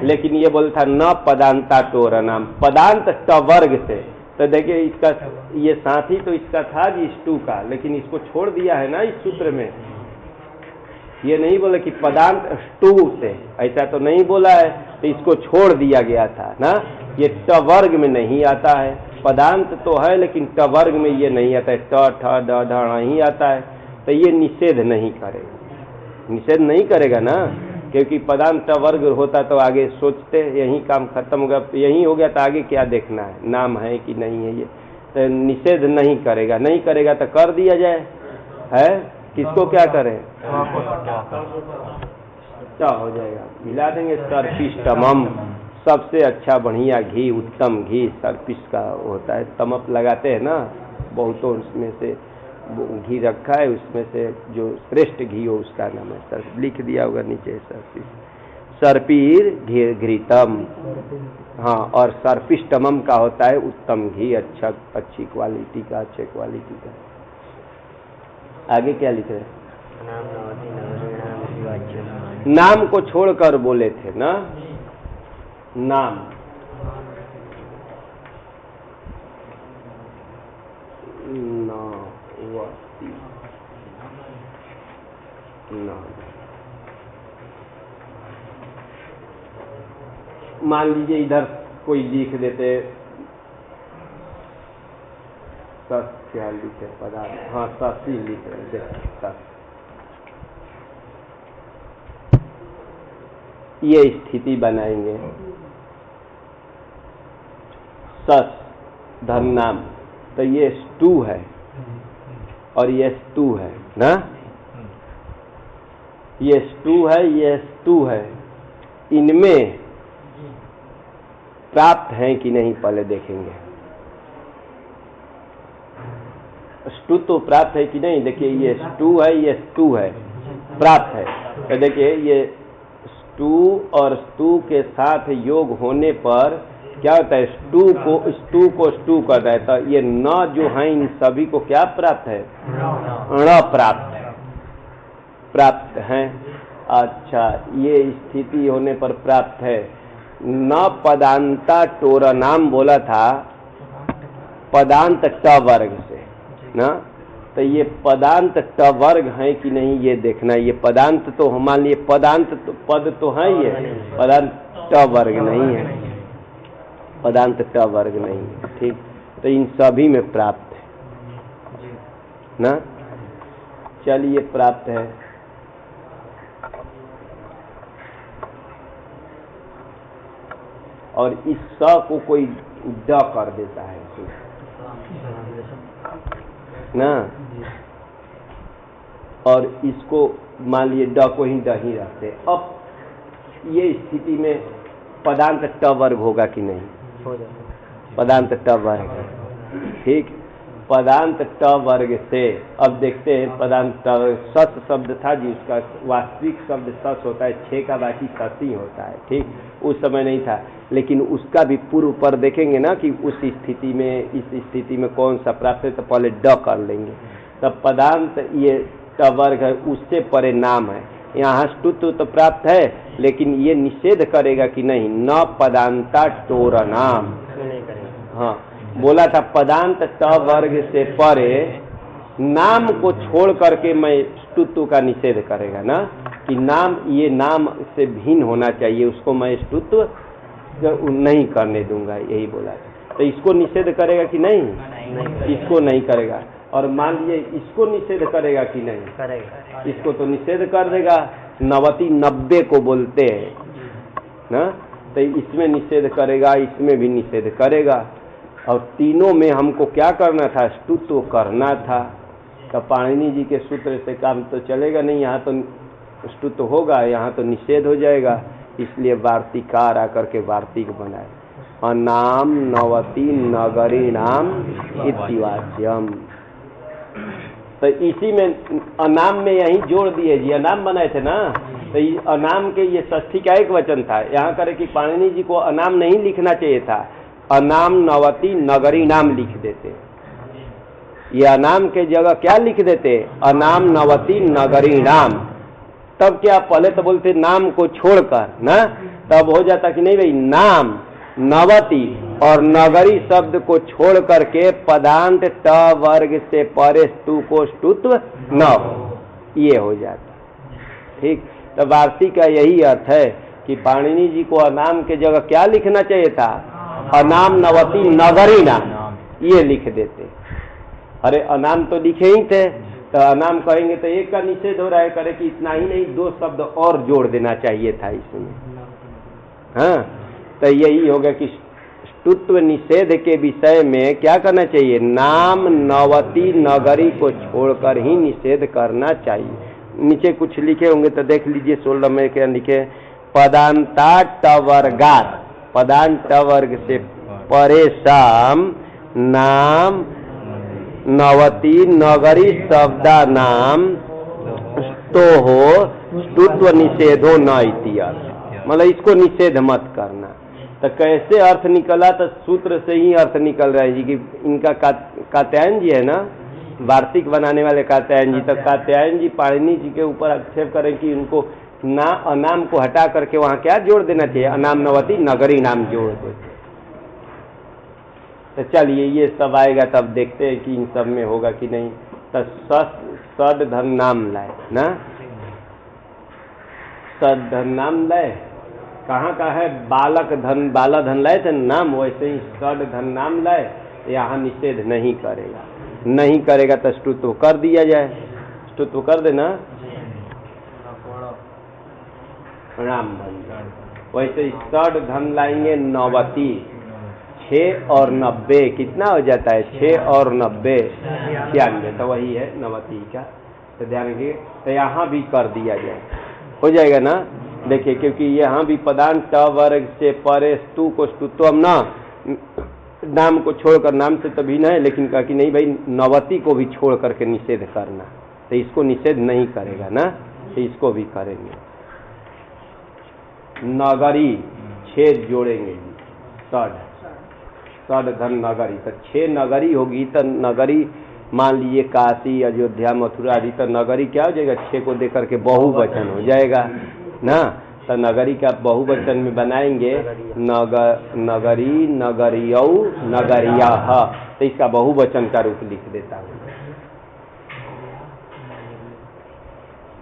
लेकिन ये बोलता न पदांता टोर नाम, पदांत ट वर्ग से, तो देखिए इसका ये साथी तो इसका था जी स्टू का, लेकिन इसको छोड़ दिया है ना इस सूत्र में। ये नहीं बोला कि पदांत स्टू से, ऐसा तो नहीं बोला है, तो इसको छोड़ दिया गया था ना। ये ट वर्ग में नहीं आता है, पदांत तो है लेकिन ट वर्ग में ये नहीं आता है, ट ठ ड ढ नहीं आता है, तो ये निषेध नहीं करेगा, निषेध नहीं करेगा ना, क्योंकि पदांत ट वर्ग होता तो आगे सोचते यही काम खत्म हो गया, यही हो गया तो आगे क्या देखना है, नाम है कि नहीं है, ये तो निषेध नहीं करेगा। नहीं करेगा तो कर दिया जाए है, किसको क्या करें, क्या हो जाएगा, मिला देंगे। सर्पिष्टमम, सबसे अच्छा बढ़िया घी, उत्तम घी सर्पिष्ट का होता है। तमप लगाते हैं ना बहुतों, उसमें से घी रखा है, उसमें से जो श्रेष्ठ घी हो उसका नाम है सर्प, लिख दिया होगा नीचे सर्पिष्ट। सर्पीर घृतम, हाँ, और सर्पिष्टमम का होता है उत्तम घी, अच्छा, अच्छी क्वालिटी का, अच्छे क्वालिटी का। आगे क्या लिख रहे हैं, नाम को छोड़कर बोले थे ना, नाम नावती, नाम मान लीजिए इधर कोई लिख देते, क्या लिखे पदार्थ, हाँ ससी लिख रहे थे, ये स्थिति बनाएंगे, सस धन नाम, तो ये स्टू है और ये स्टू है ना, ये स्टू है, ये स्टू है, इनमें प्राप्त है कि नहीं पहले देखेंगे। स्टू तो प्राप्त है कि नहीं, देखिए ये स्टू है, ये स्टू है, प्राप्त है, तो देखिए ये स्टू और स्टू के साथ योग होने पर क्या होता है, स्टू को स्टू करता है, तो ये न जो है इन सभी को क्या प्राप्त है, ण प्राप्त, प्राप्त है। अच्छा, ये स्थिति होने पर प्राप्त है। न पदांता टोर नाम बोला था पदांत ट वर्ग से ना, तो ये पदांत ट वर्ग है कि नहीं ये देखना। ये पदांत तो मान लिए पदांत तो पद तो है, ये पदांत ट वर्ग नहीं है, पदांत ट वर्ग नहीं है, ठीक। तो इन सभी में प्राप्त है ना, चलिए प्राप्त है। और इस स को कोई ड कर देता है ना, और इसको मान लिए ड को ही ड ही रखते। अब ये स्थिति में पदांत ट वर्ग होगा कि नहीं, पदांत ट वर्ग है, ठीक। पदांत ट वर्ग से अब देखते हैं, पदांत ट वर्ग सस शब्द था जी, उसका वास्तविक शब्द सस होता है, 6 का बाकी सस ही होता है, ठीक। उस समय नहीं था, लेकिन उसका भी पूर्व पर देखेंगे ना कि उस स्थिति में, इस स्थिति में कौन सा प्राप्त है, तो पहले ड कर लेंगे। तब पदांत ये ट वर्ग है, उससे परे नाम है। यहाँ स्तुत्व तो प्राप्त है, लेकिन ये निषेध करेगा कि नहीं, न पदांता टोर नाम, हाँ बोला था पदांत ट वर्ग से परे नाम को छोड़ करके मैं स्तुत्व का निषेध करेगा ना, कि नाम, ये नाम से भिन्न होना चाहिए, उसको मैं स्तुत्व नहीं करने दूंगा, यही बोला। तो इसको निषेध करेगा कि नहीं, इसको नहीं करेगा। और मान लीजिए इसको निषेध करेगा कि नहीं, करेगा, इसको तो निषेध कर देगा। 90 को बोलते हैं ना, तो इसमें निषेध करेगा, इसमें भी निषेध करेगा। और तीनों में हमको क्या करना था, स्तुत्व करना था। तो पाणिनि जी के सूत्र से काम तो चलेगा नहीं, यहाँ तो स्तुत्व होगा, यहाँ तो निषेध हो जाएगा। इसलिए वार्तिकार आकर के वार्तिक बनाए, अनाम नवति नगरी नाम इतिवाच्यम। तो इसी में अनाम में यही जोड़ दिए जी, अनाम बनाए थे ना, तो अनाम के ये षष्ठी का एक वचन था। यहाँ करे कि पाणिनि जी को अनाम नहीं लिखना चाहिए था, अनाम नवति नगरी नाम लिख देते। ये अनाम के जगह क्या लिख देते, अनाम नवति नगरी नाम। तब क्या, पहले तो बोलते नाम को छोड़कर ना, तब हो जाता कि नहीं भाई नाम नवति और नगरी शब्द को छोड़ करके पदांत ट वर्ग से परे स्तु को स्तुत्व न हो, ये हो जाता। ठीक, तो वार्तिक का यही अर्थ है कि पाणिनि जी को अनाम के जगह क्या लिखना चाहिए था? अनाम नवती नगरी नाम, ये लिख देते। अरे अनाम तो लिखे ही थे, तो अनाम कहेंगे तो एक का निषेध हो रहा है, करे कि इतना ही नहीं, 2 शब्द और जोड़ देना चाहिए था इसमें। हाँ, तो यही होगा कि स्तुत्व निषेध के विषय में क्या करना चाहिए? नाम नवती नगरी को छोड़कर ही निषेध करना चाहिए। नीचे कुछ लिखे होंगे तो देख लीजिए, 16 में क्या लिखे? पदांता टवर्गात, पदांत टवर्ग से परे शाम नाम नवती नगरी शब्दा नाम तो हो स्तुत्व निषेधो न इति अर्थ, मतलब इसको निषेध मत करना। तो कैसे अर्थ निकला? तो सूत्र से ही अर्थ निकल रहा है जी कि इनका कात्यायन जी है ना, वार्तिक बनाने वाले कात्यायन जी, तो कात्यायन जी पाणिनि जी के ऊपर आक्षेप करें कि उनको ना अनाम को हटा करके वहां क्या जोड़ देना चाहिए? अनाम नवती नगरी नाम जोड़ देते। तो चलिए ये सब आएगा तब देखते हैं कि इन सब में होगा कि नहीं। तो सद धन नाम लाए ना, सद धन नाम लाए, कहाँ का है? बालक धन, बाला धन लाए थे नाम, वैसे ही सद धन नाम लाए, यहाँ निषेध नहीं करेगा। नहीं करेगा तो स्तुत्व कर दिया जाए, स्तुत्व कर देना, राम बन जाए। वैसे ही सद धन लाएंगे नवती, 6 और 90 कितना हो जाता है? 6 और 90 96, तो वही है नवती का। तो ध्यान रखिए, तो यहाँ भी कर दिया जाए, हो जाएगा ना। देखिए, क्योंकि यहाँ भी पदांत ट वर्ग से परे स्तु को स्तुत्वम ना, नाम को छोड़कर, नाम से तभी न है, लेकिन कहा कि नहीं भाई नवती को भी छोड़ करके निषेध करना, तो इसको निषेध नहीं करेगा ना, तो इसको भी करेंगे। नगरी 6 जोड़ेंगे, सद धन नगरी, तो 6 नगरी होगी, तो नगरी मान लीजिए काशी अयोध्या मथुरा आदि, तो नगरी क्या हो जाएगा? 6 को देकर के बहुवचन हो जाएगा ना। तो नगरी का बहुवचन में बनाएंगे नगरी नगरियौ नगरिया, तो इसका बहुवचन का रूप लिख देता हूँ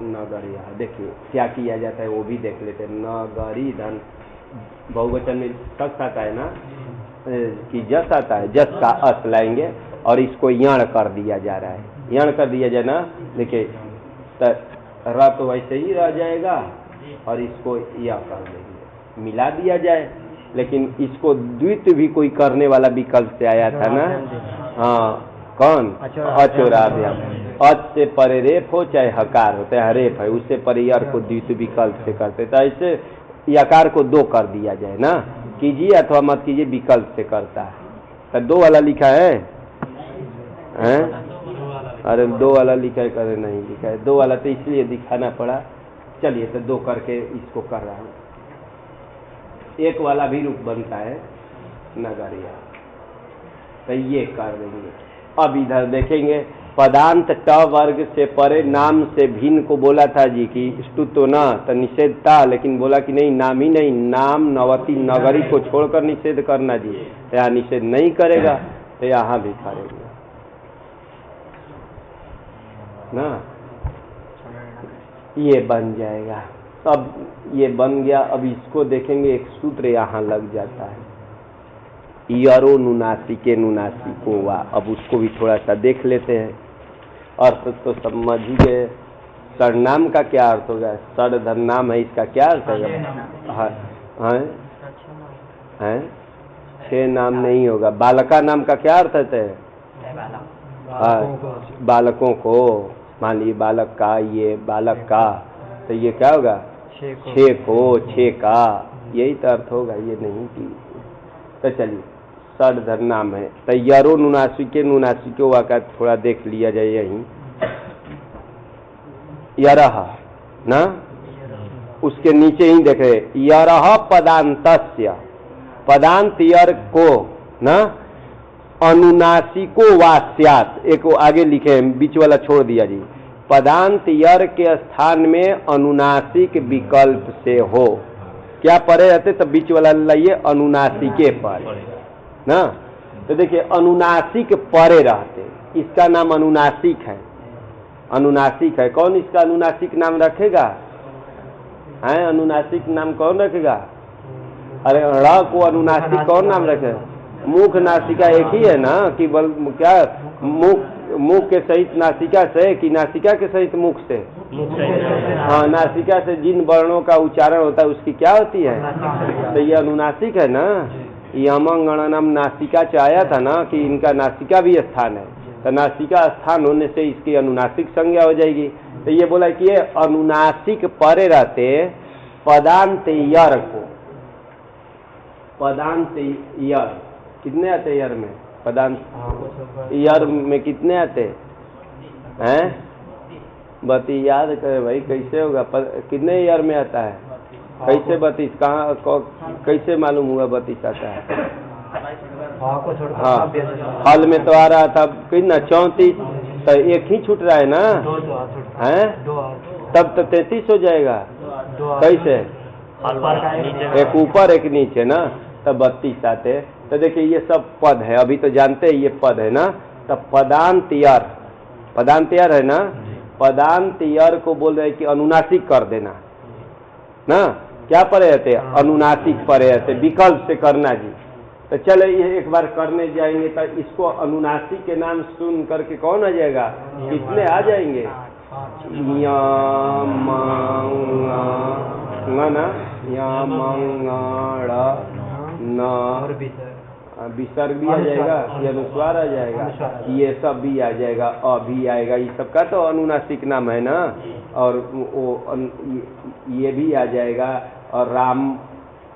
नगरिया। देखिए क्या किया जाता है वो भी देख लेते हैं। नगरी धन बहुवचन में शख्स आता है ना, कि जस आता है, जस का अस लाएंगे और इसको यण कर दिया जा रहा है, यण कर दिया जाए ना। देखिए र तो वैसे ही रह जाएगा और इसको या कर देंगे, मिला दिया जाए, लेकिन इसको द्वित भी कोई करने वाला विकल्प से आया था ना। हाँ, कौन? अचोराभ्याम, अच से परे रेप हो चाहे हकार हो, चाहे हरेप है, उससे परे यर को द्वित विकल्प से करते, तो ऐसे यकार को 2 कर दिया जाए ना, कीजिए अथवा मत कीजिए, विकल्प से करता है। तो 2 वाला लिखा है, हैं? अरे 2 वाला लिखा है, करे नहीं लिखा है 2 वाला, तो इसलिए दिखाना पड़ा। चलिए तो 2 करके इसको कर रहा हूँ। 1 वाला भी रूप बनता है नगरिया, तो ये कर देंगे। अब इधर देखेंगे, पदांत ट वर्ग से परे नाम से भिन्न को बोला था जी कि स्तुत्व न, तो निषेध था, लेकिन बोला कि नहीं, नाम ही नहीं, नाम नवती नगरी को छोड़कर निषेध करना जी, यहाँ निषेध नहीं करेगा, तो यहाँ भी करेंगे ना, ये बन जाएगा। अब ये बन गया। अब इसको देखेंगे, एक सूत्र यहाँ लग जाता है, यरो नुनासी के नुनासी को वा। अब उसको भी थोड़ा सा देख लेते हैं। अर्थ तो समझ ही गए। सर्वनाम का क्या अर्थ होगा? सर्वधन नाम है, इसका क्या अर्थ होगा? है 6 नाम नहीं होगा। बालका नाम का क्या अर्थ है? बालकों को, मान लीजिए बालक का, ये बालक का, तो ये क्या होगा? 6 को, 6 का, यही तो अर्थ होगा, ये नहीं कि। तो चलिए सर्वधन नाम है, तो यरो नुनासी के वाका थोड़ा देख लिया जाए। यही यरह ना, उसके नीचे ही देख रहे, यरह पदांतस्य, पदांत यर को ना, अनुनासिको वास्यात, एक आगे लिखे बीच वाला छोड़ दिया जी, पदांत यर के स्थान में अनुनासिक विकल्प से हो। क्या परे रहते तो बीच वाला लाइए अनुनासिके पर, ना। तो देखिए अनुनासिक परे रहते, इसका नाम अनुनासिक है, अनुनासिक है। कौन इसका अनुनासिक नाम रखेगा? है अनुनासिक नाम कौन रखेगा? अरे ड़ को अनुनासिक कौन नाम रखे? मुख नासिका एक ही है ना कि बल क्या मुख के सहित नासिका से कि नासिका के सहित मुख से? हाँ, नासिका से जिन वर्णों का उच्चारण होता है उसकी क्या होती है? तो ये अनुनासिक है ना। यमं गणनम नासिका चाया था ना कि इनका नासिका भी स्थान है, तो नासिका स्थान होने से इसकी अनुनासिक संज्ञा हो जाएगी। तो ये बोला कि ये अनुनासिक परे रहते पदांत यर को, पदांत यर कितने आते यर में? पदांत यर में कितने आते हैं? बती याद करे भाई, कैसे होगा? कितने यर में आता है? कैसे बत्तीस? कहाँ कैसे मालूम हुआ बत्तीस आता है? हाँ, हल में तो आ रहा था कितना 34, तो एक ही छूट रहा है ना, हैं? तब तो 33 हो जाएगा। कैसे? एक ऊपर एक नीचे ना, तब 32 आते। तो देखिए ये सब पद है, अभी तो जानते हैं ये पद है ना। तब पदांत यर, पदांत यर है ना, पदांत यर को बोल रहे कि अनुनासिक कर देना ना। क्या परे रहते? अनुनासिक परे रहते, विकल्प से करना जी। तो चले ये एक बार करने जाएंगे तो इसको अनुनासिक के नाम सुन करके कौन आ जाएगा? कितने आ जाएंगे? विसर्ग भी आ जाएगा, ये अनुस्वार आ जाएगा, ये सब भी आ जाएगा, अ भी आएगा। ये सब का तो अनुनासिक नाम है ना। और वो ये भी आ जाएगा। और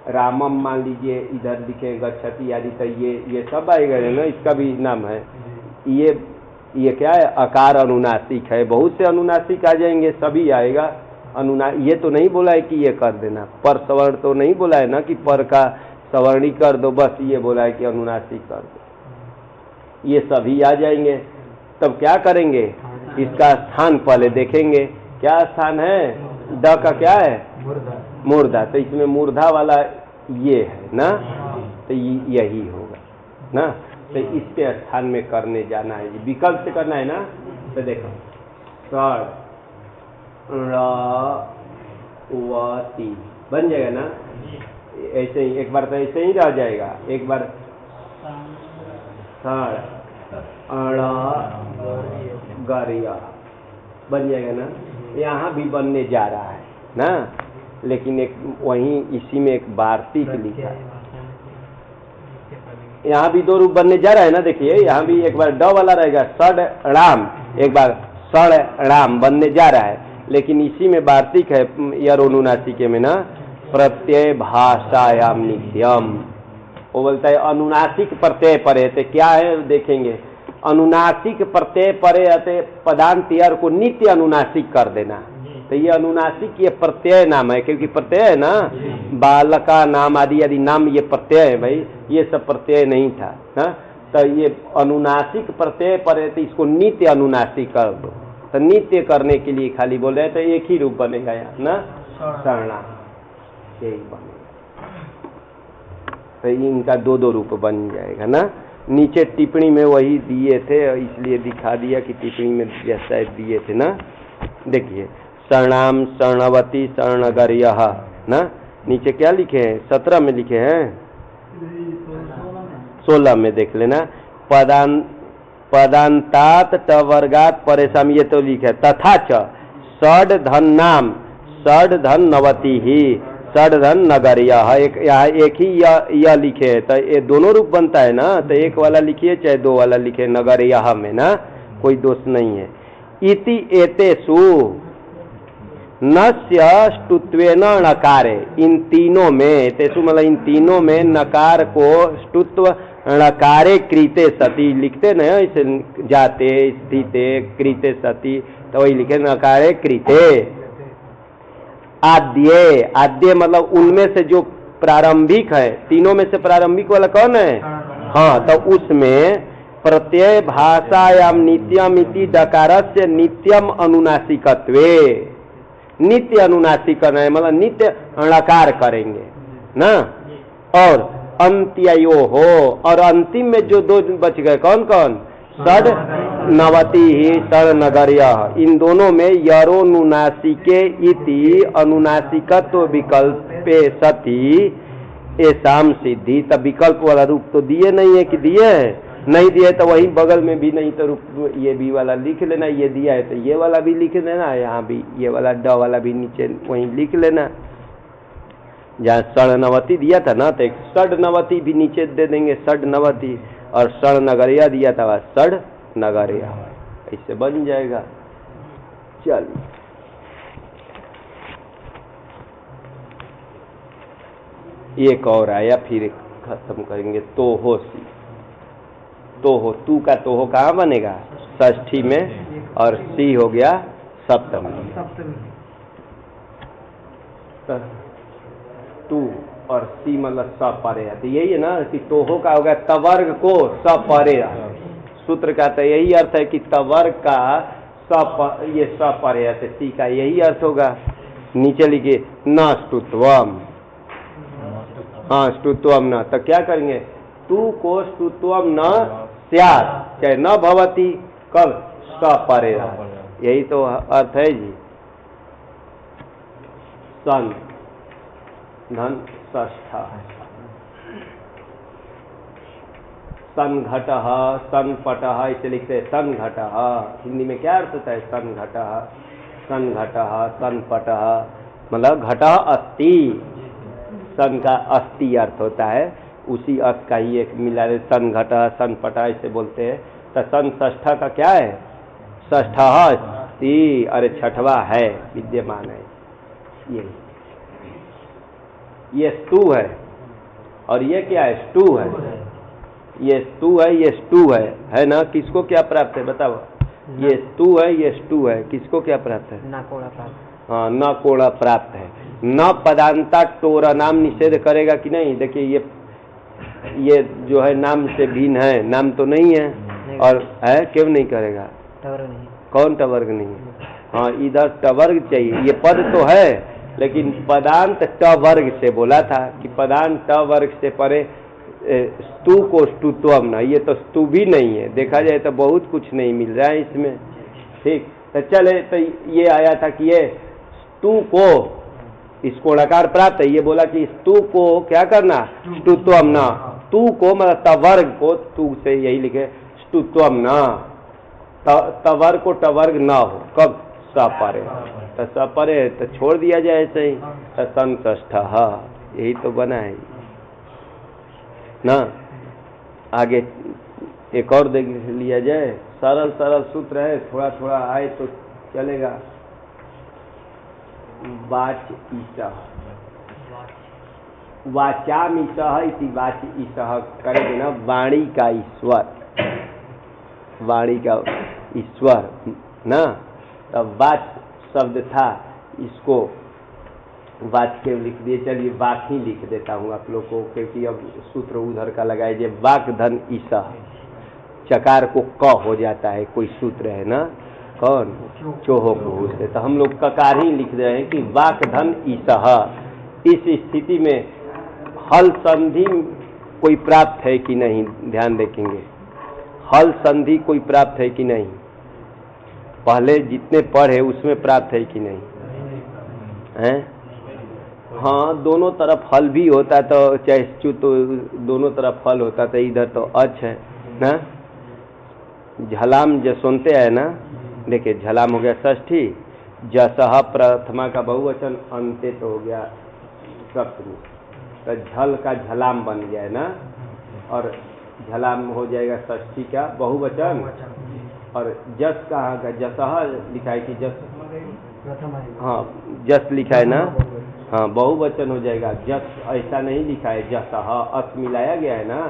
रामम मान लीजिए इधर लिखे गच्छति आदि, तो ये सब आएगा ना, इसका भी नाम है। ये क्या है? अकार अनुनासिक है। बहुत से अनुनासिक आ जाएंगे, सभी आएगा। ये तो नहीं बोला है कि ये कर देना, पर सवर्ण तो नहीं बोला है ना कि पर का सवर्णी कर दो, बस ये बोला है कि अनुनासिक कर दो। ये सभी आ जाएंगे। तब क्या करेंगे? इसका स्थान पहले देखेंगे। क्या स्थान है? द का क्या है? मूर्धा। तो इसमें मूर्धा वाला ये है ना, तो यही होगा ना। तो इसके स्थान में करने जाना है जी, विकल्प से करना है ना। तो देखो षड ती बन जाएगा ना, ऐसे ही। एक बार तो ऐसे ही रह जाएगा, एक बार षड गरिया बन जाएगा ना। यहाँ भी बनने जा रहा है ना, लेकिन एक वहीं इसी में एक वार्तिक लिखा है। यहाँ भी दो रूप बनने जा रहा है ना। देखिए यहाँ भी एक बार ड वाला रहेगा षड राम, एक बार षड राम बनने जा रहा है, लेकिन इसी में वार्तिक है यर अनुनासिके में ना, प्रत्यय भाषायाम नित्यम। वो बोलता है अनुनासिक प्रत्यय परे। तो क्या है देखेंगे, अनुनासिक प्रत्यय परे आते पदांत यर को नित्य अनुनासिक कर देना। तो ये अनुनासिक ये प्रत्यय नाम है, क्योंकि प्रत्यय है ना, बालका नाम आदि आदि नाम ये प्रत्यय है भाई, ये सब प्रत्यय नहीं था ना। तो ये अनुनासिक प्रत्यय परे, तो इसको नित्य अनुनासिक कर दो। तो नित्य करने के लिए खाली बोल रहे, तो एक ही रूप बनेगा यहाँ ना, शरणा, यही बनेगा। तो इनका दो दो रूप बन जाएगा ना। नीचे टिप्पणी में वही दिए थे, इसलिए दिखा दिया कि टिप्पणी में जैसा दिए थे ना। देखिए शरणाम शरणवती शरणगर्यः ना, नीचे क्या लिखे हैं? 17 में लिखे हैं, 16 में देख लेना। पदांतात टवर्गात परेशान, ये तो लिखे। तथा च षड धन नाम षड धन नवती ही षड धन नगर्यः, एक यहाँ एक ही यह लिखे है, तो ये दोनों रूप बनता है ना। तो एक वाला लिखिए चाहे दो वाला लिखे, नगर्यः में ना कोई दोष नहीं है। इति एतेषु नस्य ष्टुत्वेन नकारे, इन तीनों में, तेसु मतलब इन तीनों में नकार को ष्टुत्व नकारे कृते सती लिखते न, इसे जाते स्थिते कृते सती, तो वही लिखे नकारे कृते। आद्य, आद्य मतलब उनमें से जो प्रारंभिक है, तीनों में से प्रारंभिक वाला कौन है? हाँ, तो उसमें प्रत्यय भाषायाम नित्यम इति डकारस्य नित्यम अनुनासिकत्वे, नित्य अनुनासिक करना है, मतलब नित्य णकार करेंगे ना। और अंत्यो हो, और अंतिम में जो दो बच गए कौन कौन? षड नवति ही षड नगरिया। इन दोनों में यरोनुनासिके इति अनुनासिकत्व विकल्पे सति एसाम सिद्धि। तब विकल्प वाला रूप तो दिए नहीं है कि दिए है? नहीं दिए तो वही बगल में भी नहीं तो रूप ये भी वाला लिख लेना, ये दिया है तो ये वाला भी लिख लेना, यहाँ भी ये वाला ड वाला भी नीचे वहीं लिख लेना। जहाँ षडनवति दिया था ना तो एक षडनवति भी नीचे दे देंगे, षडनवति, और षड नगरिया दिया था वह षड नगरिया, इससे बन जाएगा। चलिए एक और आया फिर खत्म करेंगे। तो हो सी, तो हो, तू का तो हो कहाँ बनेगा? षष्ठी में, और सी हो गया सप्तमी। तू और सी मतलब स परे, तो यही है ना कि तोहो का हो गया तवर्ग को स परे। सूत्र का तो यही अर्थ है कि तवर्ग का ये स परे, तो सी का यही अर्थ होगा। नीचे लिखिए न स्तुत्वम, हाँ स्तुत्वम न, तो क्या करेंगे? तू को स्तुत्वम न स्यात्, चाहे न भवती, कब? स परे, यही तो अर्थ है जी। सन धन षष्ठा, संघट संपट, इसे लिखते हैं संघट। हिंदी में क्या अर्थ होता है? संघट, संघट संपट, मतलब घट अस्ति, सन का अस्ति अर्थ होता है, उसी अर्थ का ही एक मिला है। संघट संपट ऐसे बोलते हैं। तो सन षष्ठा का क्या है? षष्ठा अस्ति, अरे छठवा है, विद्यमान है। ये स्तु है, और ये क्या है? स्टू है। ये स्तु है, ये स्टू है ना? किसको क्या प्राप्त है बताओ? ये स्तु है, ये स्टू है, किसको क्या प्राप्त है? न कोड़ा प्राप्त। हाँ, न कोड़ा प्राप्त है। न पदांता टोरा नाम निषेध करेगा कि नहीं? देखिए ये जो है नाम से भिन्न है, नाम तो नहीं है, और है क्यों नहीं करेगा? टवर्ग नहीं। कौन टवर्ग नहीं है? हाँ, इधर टवर्ग चाहिए। ये पद तो है, लेकिन पदांत ट वर्ग से बोला था कि पदांत ट वर्ग से परे स्तु को स्तुत्वम न, ये तो स्तु भी नहीं है। देखा जाए तो बहुत कुछ नहीं मिल रहा है इसमें। ठीक, तो चले, तो ये आया था कि ये स्तु को इसको णकार प्राप्त है, ये बोला कि स्तु को क्या करना? स्तुत्वम न, तू को मतलब तवर्ग को, तू से यही लिखे स्तुत्वम न, तवर्ग को टवर्ग न हो, कब? सपरे, तो सपरे तो छोड़ दिया जाए ऐसे ही, संतष्ठ, यही तो बना है ना। आगे एक और देख लिया जाए, सरल सरल सूत्र है, थोड़ा थोड़ा आए तो चलेगा। वाच ईशः, वाचाम ईशः इति वाच ईशः करेंगे ना, वाणी का ईश्वर, वाणी का ईश्वर ना। तब वाच शब्द था, इसको वाच के लिख दिए। चलिए वाक ही लिख देता हूँ आप लोग को, क्योंकि अब सूत्र उधर का लगाइए। वाक धन ईसा, चकार को क हो जाता है, कोई सूत्र है ना, कौन? चोहो को से, तो हम लोग ककार ही लिख रहे हैं कि वाक धन ईसा। इस स्थिति में हल संधि कोई प्राप्त है कि नहीं, ध्यान देखेंगे। हल संधि कोई प्राप्त है कि नहीं? पहले जितने पढ़े उसमें प्राप्त है कि नहीं हैं? हाँ, दोनों तरफ हल भी होता तो, चाहे तो दोनों तरफ हल होता तो इधर तो अच है ना। झलाम जो सुनते हैं ना, देखिए झलाम हो गया षष्ठी, जसह प्रथमा का बहुवचन, अंते तो हो गया सप्तमी, तो झल का झलाम बन गया ना, और झलाम हो जाएगा षष्ठी का बहुवचन। और जस कहाँ का? जसह लिखा है कि जस, हाँ जस लिखा है ना, हाँ बहुवचन हो जाएगा। जस ऐसा नहीं लिखा है, जसह अस मिलाया गया है ना,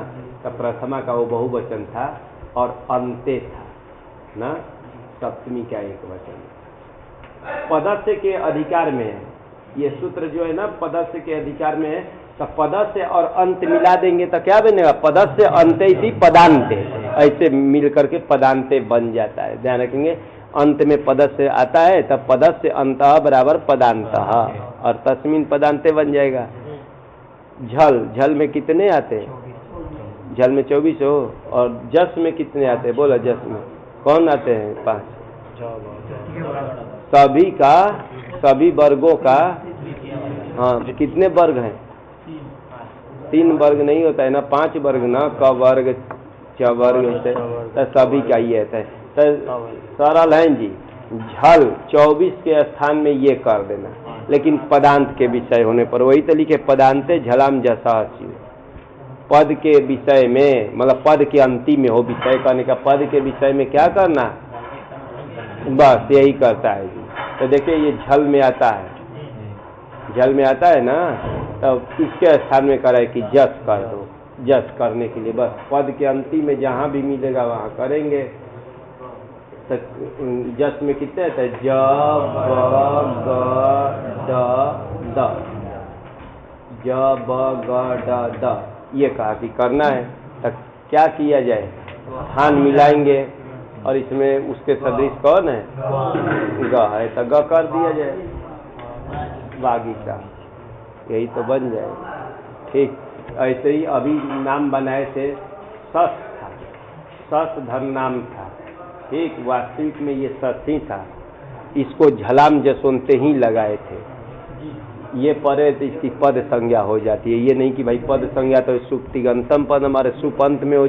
तो प्रथमा का वो बहुवचन था, और अंते था ना, सप्तमी का एक वचन। पदस्य के अधिकार में है ये सूत्र जो है ना, पदस्य के अधिकार में है। तो पदस्य और अंत मिला देंगे तो क्या बनेगा? पदस्य अंते इसी पदांते, ऐसे मिल करके पदांते बन जाता है। ध्यान रखेंगे, अंत में पदस्य आता है तब पदस्य अंत बराबर पदांत, और तस्मिन पदांते बन जाएगा। झल, झल में कितने आते हैं? झल में 24 हो। और जस में कितने आते हैं? बोला जस में कौन आते हैं? 5। सभी का, सभी वर्गों का, हाँ कितने वर्ग हैं? 3 वर्ग नहीं होता है ना, 5 वर्ग ना, क वर्ग, च वर्ग, तो सभी का ये है। तो सरल है जी, झल 24 के स्थान में ये कर देना, लेकिन पदांत के विषय होने पर वही तो लिखे पदांते झलाम जसा शिव। पद के विषय में, मतलब पद के अंतिम में हो, विषय करने का, पद के विषय में क्या करना, बस यही करता है जी। तो देखिए ये झल में आता है, झल में आता है ना, तो इसके स्थान में करा है कि जस कर दो। जस करने के लिए बस पद के अंतिम में जहाँ भी मिलेगा वहाँ करेंगे। तो जस में कितने आते हैं? ज, ब, ग, ड, द, ज, ब, ग, ड, द, ये कहा कि करना है। तो क्या किया जाए? स्थान मिलाएंगे और इसमें उसके सदृश कौन है? ग है, तो ग कर दिया जाए, बागीचा, यही तो बन जाए। ठीक ऐसे ही अभी नाम बनाए थे, सस था, सस धन नाम था, ठीक, वास्तविक में ये सस ही था, इसको झलाम जसवंते ही लगाए थे। ये परे तो इसकी पद संज्ञा हो जाती है। ये नहीं कि भाई पद संज्ञा तो सुप्तिगंतम पद हमारे सुपंत में हो,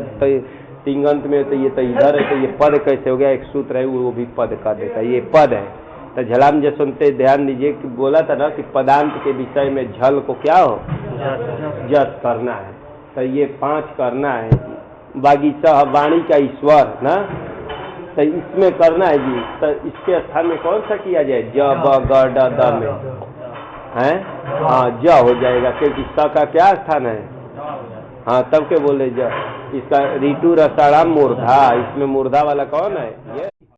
तिंगंत में, तो ये तो इधर है, तो ये पद कैसे हो गया? एक सूत्र है वो भी पद कर देता है, ये पद है। तो झलाम जसवंते ध्यान दीजिए कि बोला था ना कि पदांत के विषय में झल को क्या हो? जस करना है। तो ये 5 करना है जी। बागीचा वाणी का ईश्वर ना, तो इसमें करना है जी। तो इसके स्थान में कौन सा किया जाए? ज, ब, ग, ड, द में है, हाँ ज हो जाएगा, क्योंकि स का क्या स्थान है? हाँ तब के बोले ज। इसका ऋतु रसाणाम मूर्धा, इसमें मूर्धा वाला कौन है? ये